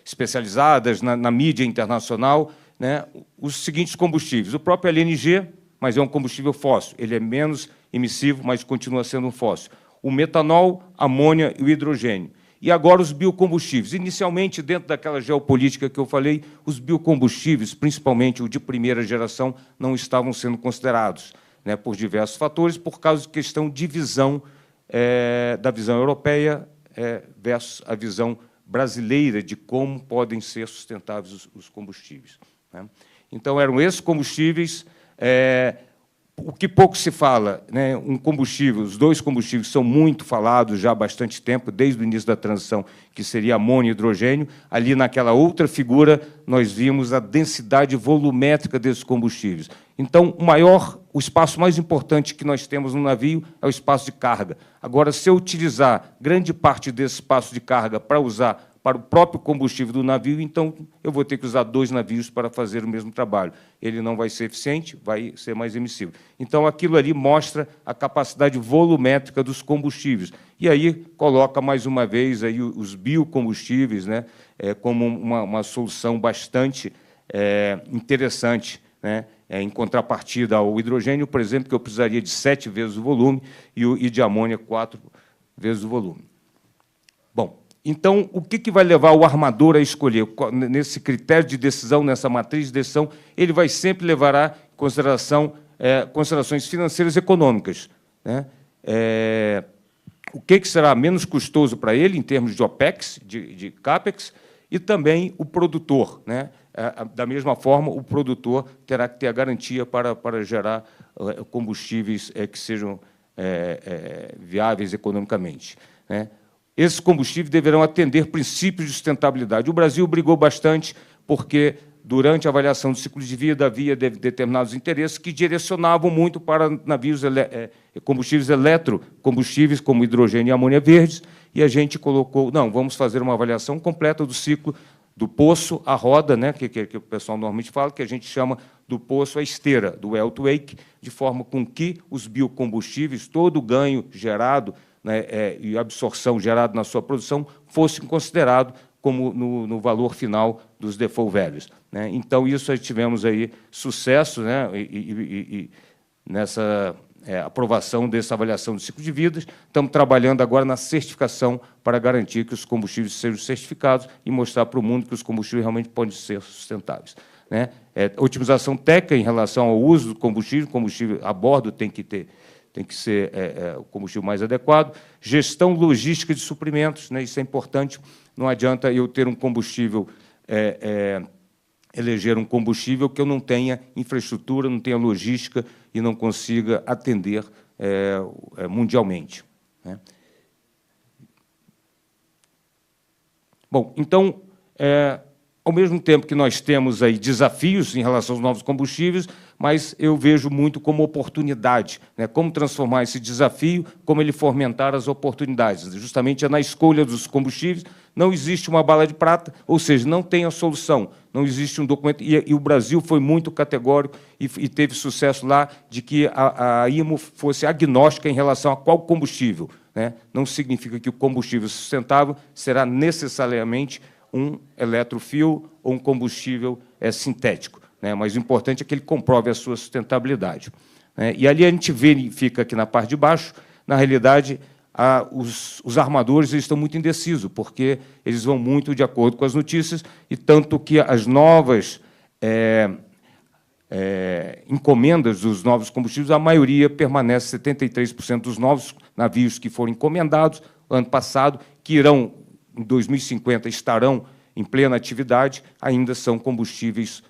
especializadas, na mídia internacional, né, os seguintes combustíveis. O próprio LNG, mas é um combustível fóssil. Ele é menos emissivo, mas continua sendo um fóssil. O metanol, amônia e o hidrogênio. E agora os biocombustíveis. Inicialmente, dentro daquela geopolítica que eu falei, os biocombustíveis, principalmente o de primeira geração, não estavam sendo considerados, né, por diversos fatores, por causa de questão de visão, da visão europeia versus a visão brasileira de como podem ser sustentáveis os combustíveis, né? Então, eram esses combustíveis. o que pouco se fala, né, um combustível, os dois combustíveis são muito falados já há bastante tempo, desde o início da transição, que seria amônio e hidrogênio. Ali, naquela outra figura, nós vimos a densidade volumétrica desses combustíveis. Então, o espaço mais importante que nós temos no navio é o espaço de carga. Agora, se eu utilizar grande parte desse espaço de carga para usar para o próprio combustível do navio, então eu vou ter que usar 2 navios para fazer o mesmo trabalho. Ele não vai ser eficiente, vai ser mais emissivo. Então, aquilo ali mostra a capacidade volumétrica dos combustíveis. E aí coloca, mais uma vez, aí os biocombustíveis, né, como uma solução bastante interessante, né, em contrapartida ao hidrogênio, por exemplo, que eu precisaria de 7 vezes o volume, e de amônia 4 vezes o volume. Bom, então, o que vai levar o armador a escolher? Nesse critério de decisão, nessa matriz de decisão, ele vai sempre levar em consideração considerações financeiras e econômicas, né? O que será menos custoso para ele, em termos de OPEX, de CAPEX, e também o produtor, né? Da mesma forma, o produtor terá que ter a garantia para gerar combustíveis que sejam viáveis economicamente, né? Esses combustíveis deverão atender princípios de sustentabilidade. O Brasil brigou bastante porque, durante a avaliação do ciclo de vida, havia determinados interesses que direcionavam muito para navios combustíveis eletrocombustíveis, como hidrogênio e amônia verdes, e a gente colocou, não, vamos fazer uma avaliação completa do ciclo do poço à roda, né, que o pessoal normalmente fala, que a gente chama do poço à esteira, do well to wake, de forma com que os biocombustíveis, todo o ganho gerado, né, e absorção gerada na sua produção, fosse considerado como no valor final dos default values, né? Então, isso tivemos aí sucesso, né, e nessa aprovação dessa avaliação do ciclo de vida. Estamos trabalhando agora na certificação para garantir que os combustíveis sejam certificados e mostrar para o mundo que os combustíveis realmente podem ser sustentáveis, né? Otimização técnica em relação ao uso do combustível. O combustível a bordo tem que ser o combustível mais adequado. Gestão logística de suprimentos, né? Isso é importante. Não adianta eu ter um combustível, eleger um combustível que eu não tenha infraestrutura, não tenha logística e não consiga atender mundialmente, né? Bom, então, ao mesmo tempo que nós temos aí desafios em relação aos novos combustíveis, mas eu vejo muito como oportunidade, né? Como transformar esse desafio, como ele fomentar as oportunidades. Justamente na escolha dos combustíveis, não existe uma bala de prata, ou seja, não tem a solução, não existe um documento. E o Brasil foi muito categórico e teve sucesso lá de que a IMO fosse agnóstica em relação a qual combustível, né? Não significa que o combustível sustentável será necessariamente um eletrofuel ou um combustível sintético, né? Mas o importante é que ele comprove a sua sustentabilidade, né? E ali a gente verifica aqui na parte de baixo, na realidade, os armadores estão muito indecisos, porque eles vão muito de acordo com as notícias, e tanto que as novas encomendas dos novos combustíveis, a maioria permanece, 73% dos novos navios que foram encomendados ano passado, que irão, em 2050, estarão em plena atividade, ainda são combustíveis,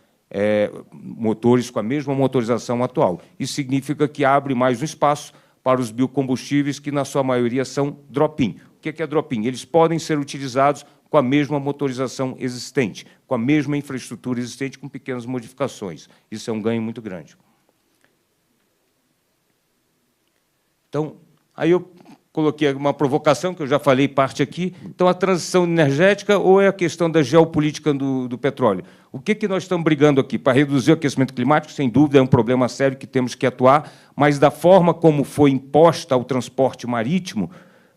motores com a mesma motorização atual. Isso significa que abre mais um espaço para os biocombustíveis, que, na sua maioria, são drop-in. O que é drop-in? Eles podem ser utilizados com a mesma motorização existente, com a mesma infraestrutura existente, com pequenas modificações. Isso é um ganho muito grande. Então, aí eu coloquei uma provocação, que eu já falei parte aqui. Então, a transição energética ou é a questão da geopolítica do petróleo? O que nós estamos brigando aqui? Para reduzir o aquecimento climático, sem dúvida, é um problema sério que temos que atuar, mas da forma como foi imposta ao transporte marítimo,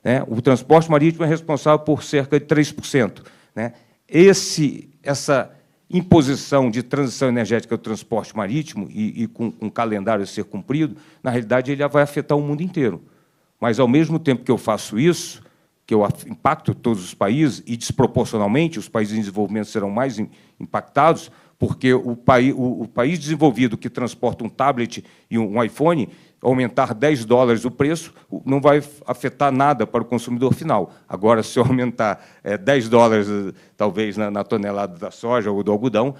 né, o transporte marítimo é responsável por cerca de 3%. Né? Essa imposição de transição energética do transporte marítimo, e com um calendário a ser cumprido, na realidade, ele vai afetar o mundo inteiro. Mas, ao mesmo tempo que eu faço isso, que eu impacto todos os países, e, desproporcionalmente, os países em desenvolvimento serão mais impactados, porque o país desenvolvido que transporta um tablet e um iPhone, aumentar $10 o preço, não vai afetar nada para o consumidor final. Agora, se eu aumentar $10, talvez, na tonelada da soja ou do algodão,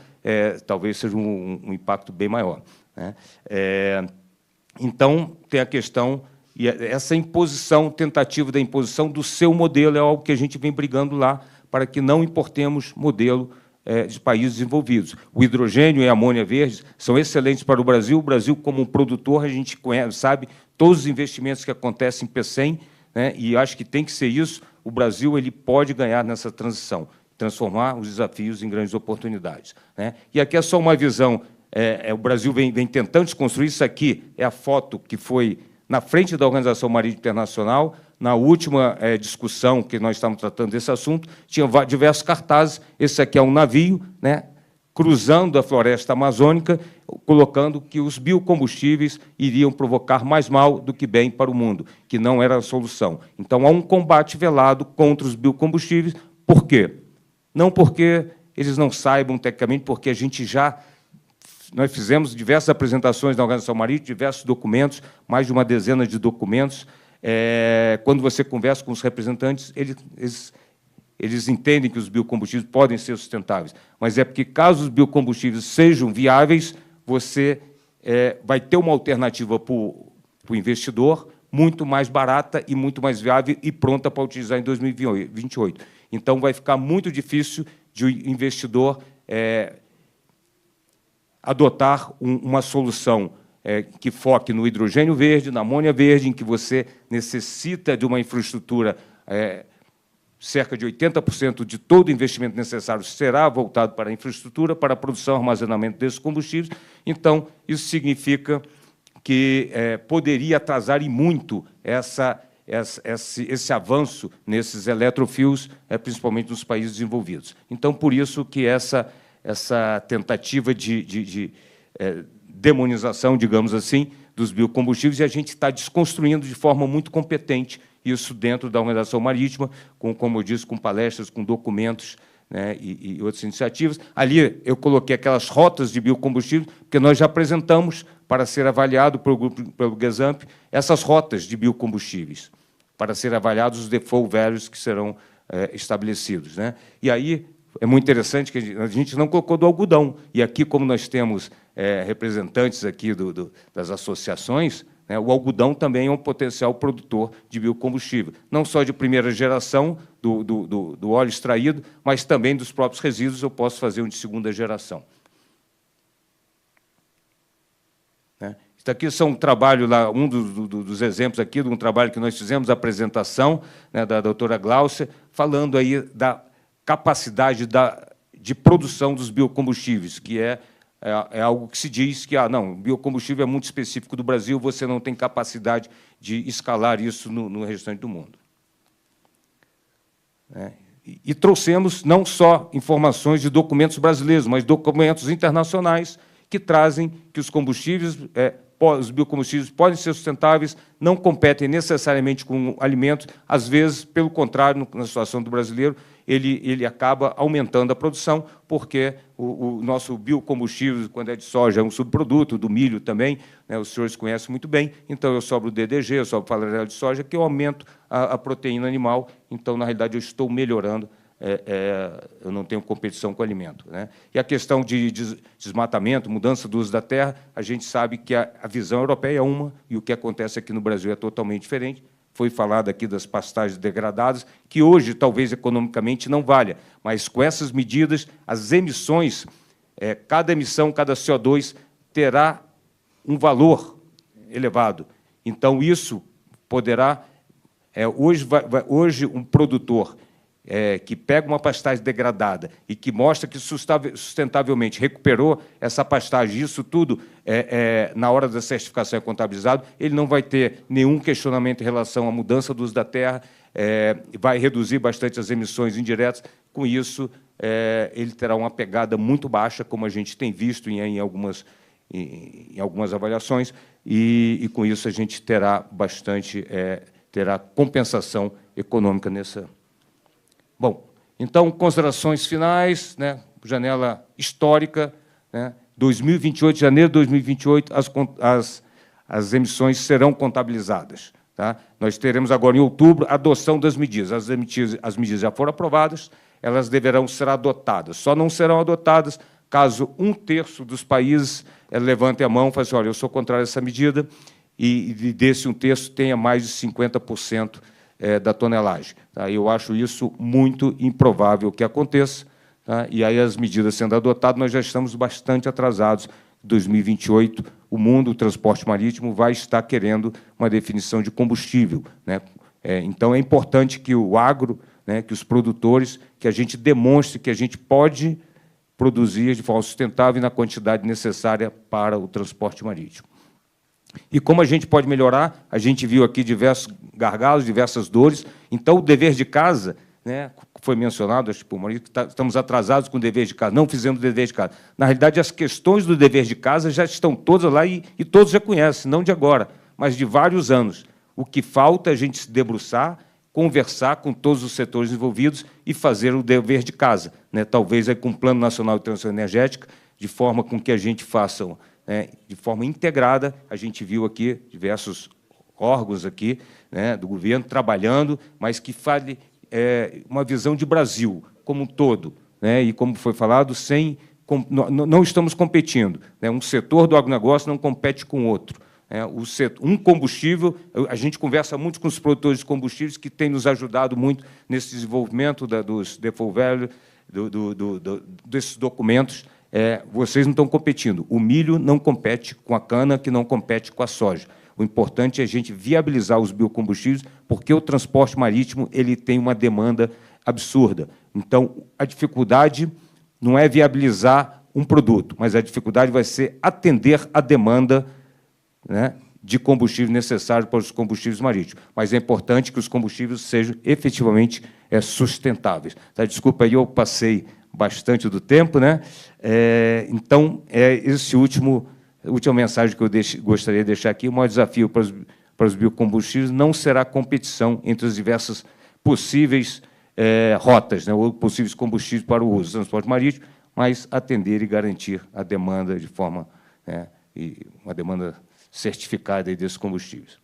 talvez seja um impacto bem maior, né? Então, tem a questão, e essa imposição, tentativa da imposição do seu modelo, é algo que a gente vem brigando lá, para que não importemos modelo de países desenvolvidos. O hidrogênio e a amônia verde são excelentes para o Brasil. O Brasil, como um produtor, a gente conhece, sabe todos os investimentos que acontecem em PECEM, né, e acho que tem que ser isso. O Brasil ele pode ganhar nessa transição, transformar os desafios em grandes oportunidades, né? E aqui é só uma visão. O Brasil vem tentando desconstruir isso aqui. É a foto que foi na frente da Organização Marítima Internacional. Na última discussão que nós estávamos tratando desse assunto, tinha diversos cartazes. Esse aqui é um navio, né, cruzando a floresta amazônica, colocando que os biocombustíveis iriam provocar mais mal do que bem para o mundo, que não era a solução. Então, há um combate velado contra os biocombustíveis. Por quê? Não porque eles não saibam tecnicamente, porque a gente nós fizemos diversas apresentações na Organização Marítima, diversos documentos, mais de uma dezena de documentos. Quando você conversa com os representantes, eles entendem que os biocombustíveis podem ser sustentáveis, mas é porque, caso os biocombustíveis sejam viáveis, você vai ter uma alternativa para o investidor muito mais barata e muito mais viável e pronta para utilizar em 2028. Então, vai ficar muito difícil de o investidor adotar uma solução que foque no hidrogênio verde, na amônia verde, em que você necessita de uma infraestrutura, cerca de 80% de todo o investimento necessário será voltado para a infraestrutura, para a produção e armazenamento desses combustíveis. Então, isso significa que poderia atrasar e muito esse avanço nesses eletrofuels, principalmente nos países desenvolvidos. Então, por isso que essa tentativa de demonização, digamos assim, dos biocombustíveis, e a gente está desconstruindo de forma muito competente isso dentro da Organização Marítima, como eu disse, com palestras, com documentos, né, e outras iniciativas. Ali eu coloquei aquelas rotas de biocombustíveis, porque nós já apresentamos para ser avaliado pelo GESAMP essas rotas de biocombustíveis, para ser avaliados os default values que serão estabelecidos, né? E aí é muito interessante que a gente não colocou do algodão. E aqui, como nós temos representantes aqui das associações, né, o algodão também é um potencial produtor de biocombustível, não só de primeira geração do óleo extraído, mas também dos próprios resíduos. Eu posso fazer um de segunda geração. Isso aqui são um trabalho lá, um dos exemplos aqui de um trabalho que nós fizemos, a apresentação, né, da doutora Gláucia, falando aí da capacidade de produção dos biocombustíveis, que é algo que se diz que não, o biocombustível é muito específico do Brasil, você não tem capacidade de escalar isso no restante do mundo. E trouxemos não só informações de documentos brasileiros, mas documentos internacionais que trazem que os biocombustíveis podem ser sustentáveis, não competem necessariamente com alimentos, às vezes, pelo contrário, na situação do brasileiro, ele acaba aumentando a produção, porque o nosso biocombustível, quando é de soja, é um subproduto, do milho também, né, os senhores conhecem muito bem, então eu sobro o DDG, eu sobro o farelo de soja, que eu aumento a proteína animal, então, na realidade, eu estou melhorando, eu não tenho competição com o alimento, né? E a questão de desmatamento, mudança do uso da terra, a gente sabe que a visão europeia é uma, e o que acontece aqui no Brasil é totalmente diferente. Foi falado aqui das pastagens degradadas, que hoje, talvez, economicamente não valha, mas, com essas medidas, as emissões, cada emissão, cada CO2, terá um valor elevado. Então, isso poderá... Hoje, um produtor que pega uma pastagem degradada e que mostra que sustentavelmente recuperou essa pastagem, isso tudo, na hora da certificação é contabilizado, ele não vai ter nenhum questionamento em relação à mudança do uso da terra, vai reduzir bastante as emissões indiretas. Com isso, ele terá uma pegada muito baixa, como a gente tem visto em algumas avaliações, e com isso a gente terá terá compensação econômica nessa... Bom, então, considerações finais, né, janela histórica, né, 2028, janeiro de 2028, as emissões serão contabilizadas. Tá? Nós teremos agora, em outubro, a adoção das medidas. As medidas já foram aprovadas, elas deverão ser adotadas. Só não serão adotadas caso 1/3 dos países levantem a mão e falem assim, olha, eu sou contrário a essa medida, e desse 1/3 tenha mais de 50% da tonelagem. Tá? Eu acho isso muito improvável que aconteça. Tá? E aí, as medidas sendo adotadas, nós já estamos bastante atrasados. Em 2028, o transporte marítimo, vai estar querendo uma definição de combustível, né? Então, é importante que o agro, né, que os produtores, que a gente demonstre que a gente pode produzir de forma sustentável e na quantidade necessária para o transporte marítimo. E como a gente pode melhorar? A gente viu aqui diversos gargalos, diversas dores. Então, o dever de casa, né, foi mencionado, acho que por Maurício, estamos atrasados com o dever de casa, não fizemos o dever de casa. Na realidade, as questões do dever de casa já estão todas lá e todos já conhecem, não de agora, mas de vários anos. O que falta é a gente se debruçar, conversar com todos os setores envolvidos e fazer o dever de casa, né? Talvez aí, com o Plano Nacional de Transição Energética, de forma com que a gente faça, né, de forma integrada. A gente viu aqui diversos órgãos aqui, né, do governo trabalhando, mas que fale uma visão de Brasil como um todo, né? E, como foi falado, não estamos competindo, né? Um setor do agronegócio não compete com o outro. Um combustível, a gente conversa muito com os produtores de combustíveis, que têm nos ajudado muito nesse desenvolvimento dos default value, desses documentos. Vocês não estão competindo. O milho não compete com a cana, que não compete com a soja. O importante é a gente viabilizar os biocombustíveis, porque o transporte marítimo ele tem uma demanda absurda. Então, a dificuldade não é viabilizar um produto, mas a dificuldade vai ser atender a demanda, né, de combustível necessário para os combustíveis marítimos. Mas é importante que os combustíveis sejam efetivamente sustentáveis. Tá? Desculpa, aí eu passei bastante do tempo, né? Então, esse última mensagem que eu gostaria de deixar aqui. O maior desafio para os biocombustíveis não será a competição entre as diversas possíveis rotas, né, ou possíveis combustíveis para o uso do transporte marítimo, mas atender e garantir a demanda de forma, né, e uma demanda certificada desses combustíveis.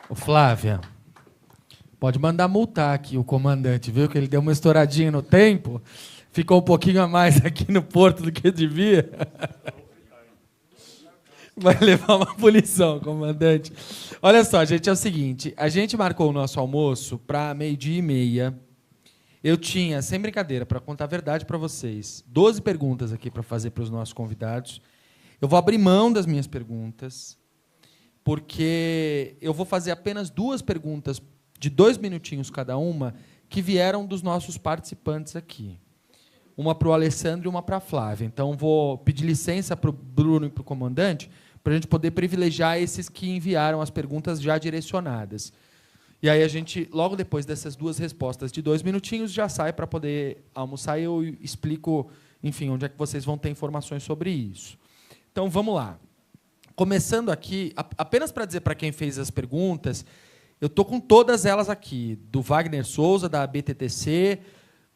Ô, Flávia, pode mandar multar aqui o comandante, viu? Que ele deu uma estouradinha no tempo, ficou um pouquinho a mais aqui no porto do que devia. Vai levar uma punição, comandante. Olha só, gente, é o seguinte, a gente marcou o nosso almoço para 12:30. Eu tinha, sem brincadeira, para contar a verdade para vocês, 12 perguntas aqui para fazer para os nossos convidados. Eu vou abrir mão das minhas perguntas, porque eu vou fazer apenas 2 perguntas de 2 minutinhos cada uma, que vieram dos nossos participantes aqui. Uma para o Alessandro e uma para a Flávia. Então, vou pedir licença para o Bruno e para o comandante, para a gente poder privilegiar esses que enviaram as perguntas já direcionadas. E aí a gente, logo depois dessas 2 respostas de 2 minutinhos, já sai para poder almoçar e eu explico, enfim, onde é que vocês vão ter informações sobre isso. Então, vamos lá. Começando aqui, apenas para dizer para quem fez as perguntas, eu estou com todas elas aqui, do Wagner Souza, da BTTC,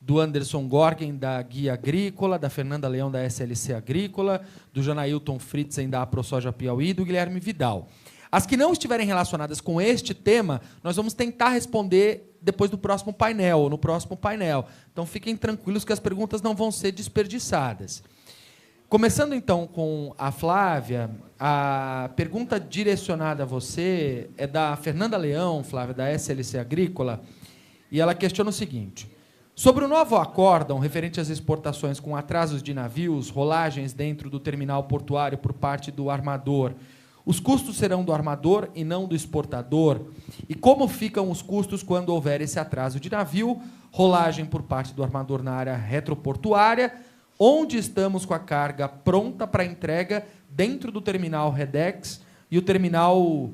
do Anderson Gorgen, da Guia Agrícola, da Fernanda Leão, da SLC Agrícola, do Janailton Fritzen, da AproSoja Piauí, e do Guilherme Vidal. As que não estiverem relacionadas com este tema, nós vamos tentar responder depois do próximo painel, ou no próximo painel. Então, fiquem tranquilos que as perguntas não vão ser desperdiçadas. Começando, então, com a Flávia, a pergunta direcionada a você é da Fernanda Leão, Flávia, da SLC Agrícola, e ela questiona o seguinte: sobre o novo acórdão referente às exportações com atrasos de navios, rolagens dentro do terminal portuário por parte do armador, os custos serão do armador e não do exportador? E como ficam os custos quando houver esse atraso de navio, rolagem por parte do armador na área retroportuária? Onde estamos com a carga pronta para entrega dentro do terminal Redex e o terminal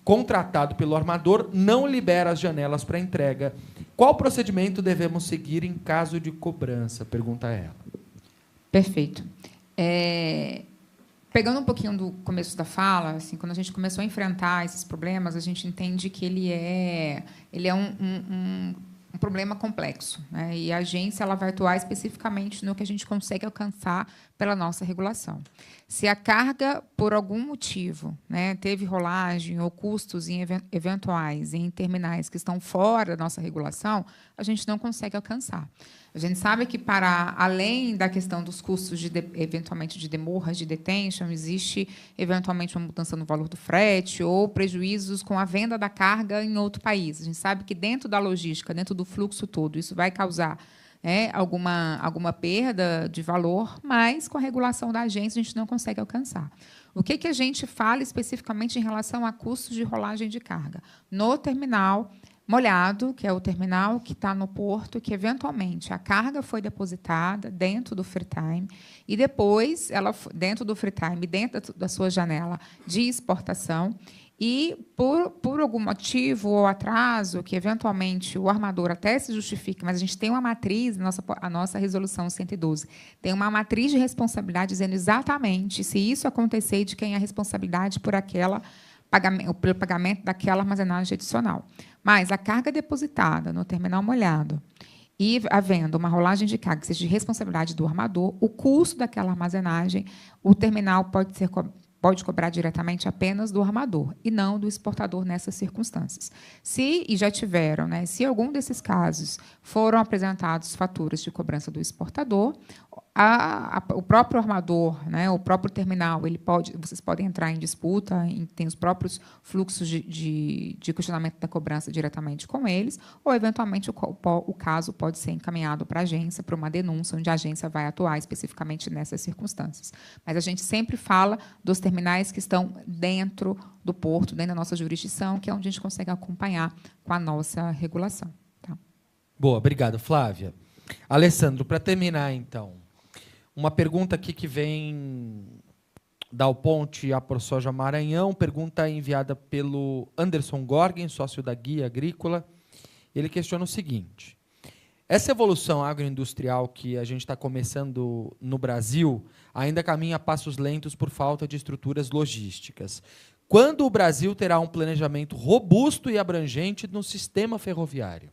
contratado pelo armador não libera as janelas para entrega? Qual procedimento devemos seguir em caso de cobrança? Pergunta ela. Perfeito. Pegando um pouquinho do começo da fala, assim, quando a gente começou a enfrentar esses problemas, a gente entende que ele é um problema complexo, né? E a agência ela vai atuar especificamente no que a gente consegue alcançar pela nossa regulação. Se a carga, por algum motivo, né, teve rolagem ou custos eventuais em terminais que estão fora da nossa regulação, a gente não consegue alcançar. A gente sabe que, para além da questão dos custos, eventualmente, de demurras, de detention, existe, eventualmente, uma mudança no valor do frete ou prejuízos com a venda da carga em outro país. A gente sabe que, dentro da logística, dentro do fluxo todo, isso vai causar alguma perda de valor, mas, com a regulação da agência, a gente não consegue alcançar. O que a gente fala especificamente em relação a custos de rolagem de carga? No terminal molhado, que é o terminal que está no porto, que, eventualmente, a carga foi depositada dentro do free time e, depois, dentro do free time, dentro da sua janela de exportação, e, por algum motivo ou atraso, que, eventualmente, o armador até se justifique, mas a gente tem uma matriz, a nossa resolução 112, tem uma matriz de responsabilidade dizendo exatamente se isso acontecer, de quem é a responsabilidade pelo pagamento daquela armazenagem adicional. Mas a carga depositada no terminal molhado e havendo uma rolagem de carga que seja de responsabilidade do armador, o custo daquela armazenagem, o terminal pode cobrar diretamente apenas do armador e não do exportador nessas circunstâncias. E já tiveram, se algum desses casos foram apresentados faturas de cobrança do exportador, o próprio armador, o próprio terminal, vocês podem entrar em disputa, tem os próprios fluxos de questionamento da cobrança diretamente com eles, ou, eventualmente, o caso pode ser encaminhado para a agência, para uma denúncia, onde a agência vai atuar especificamente nessas circunstâncias. Mas a gente sempre fala dos terminais que estão dentro do porto, dentro da nossa jurisdição, que é onde a gente consegue acompanhar com a nossa regulação. Tá? Boa, obrigado, Flávia. Alessandro, para terminar, então, uma pergunta aqui que vem da Alponte à ProSoja Maranhão, pergunta enviada pelo Anderson Gorgen, sócio da Guia Agrícola. Ele questiona o seguinte: essa evolução agroindustrial que a gente está começando no Brasil ainda caminha a passos lentos por falta de estruturas logísticas. Quando o Brasil terá um planejamento robusto e abrangente no sistema ferroviário?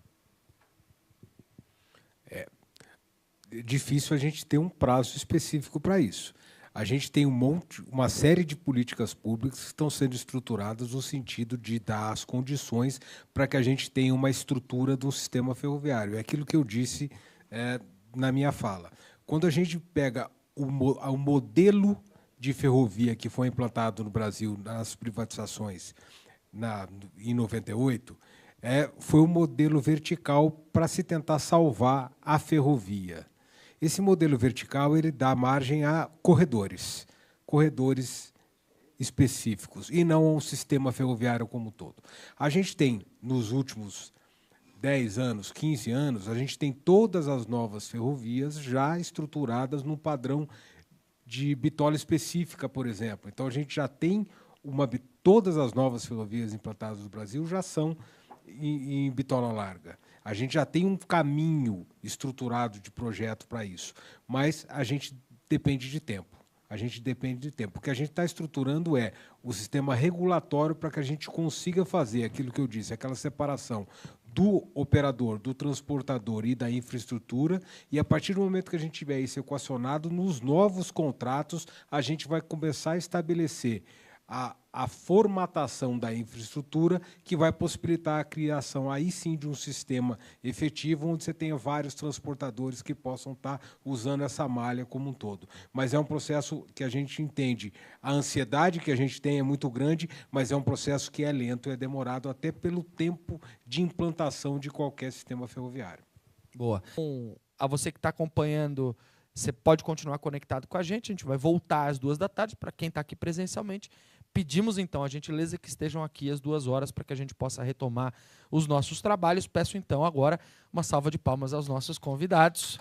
É difícil a gente ter um prazo específico para isso. A gente tem uma série de políticas públicas que estão sendo estruturadas no sentido de dar as condições para que a gente tenha uma estrutura do sistema ferroviário. É aquilo que eu disse na minha fala. Quando a gente pega o modelo de ferrovia que foi implantado no Brasil nas privatizações em 98, foi um modelo vertical para se tentar salvar a ferrovia. Esse modelo vertical ele dá margem a corredores específicos, e não ao sistema ferroviário como um todo. A gente tem, nos últimos 10 anos, 15 anos, a gente tem todas as novas ferrovias já estruturadas num padrão de bitola específica, por exemplo. Então, a gente já tem todas as novas ferrovias implantadas no Brasil já são em bitola larga. A gente já tem um caminho estruturado de projeto para isso, mas a gente depende de tempo. O que a gente está estruturando é o sistema regulatório para que a gente consiga fazer aquilo que eu disse, aquela separação do operador, do transportador e da infraestrutura, e a partir do momento que a gente tiver isso equacionado, nos novos contratos, a gente vai começar a estabelecer a formatação da infraestrutura que vai possibilitar a criação, aí sim, de um sistema efetivo, onde você tenha vários transportadores que possam estar usando essa malha como um todo. Mas é um processo que a gente entende. A ansiedade que a gente tem é muito grande, mas é um processo que é lento, é demorado, até pelo tempo de implantação de qualquer sistema ferroviário. Boa. A você que está acompanhando, você pode continuar conectado com a gente vai voltar às 14h. Para quem está aqui presencialmente, pedimos, então, a gentileza que estejam aqui às 14h para que a gente possa retomar os nossos trabalhos. Peço, então, agora uma salva de palmas aos nossos convidados.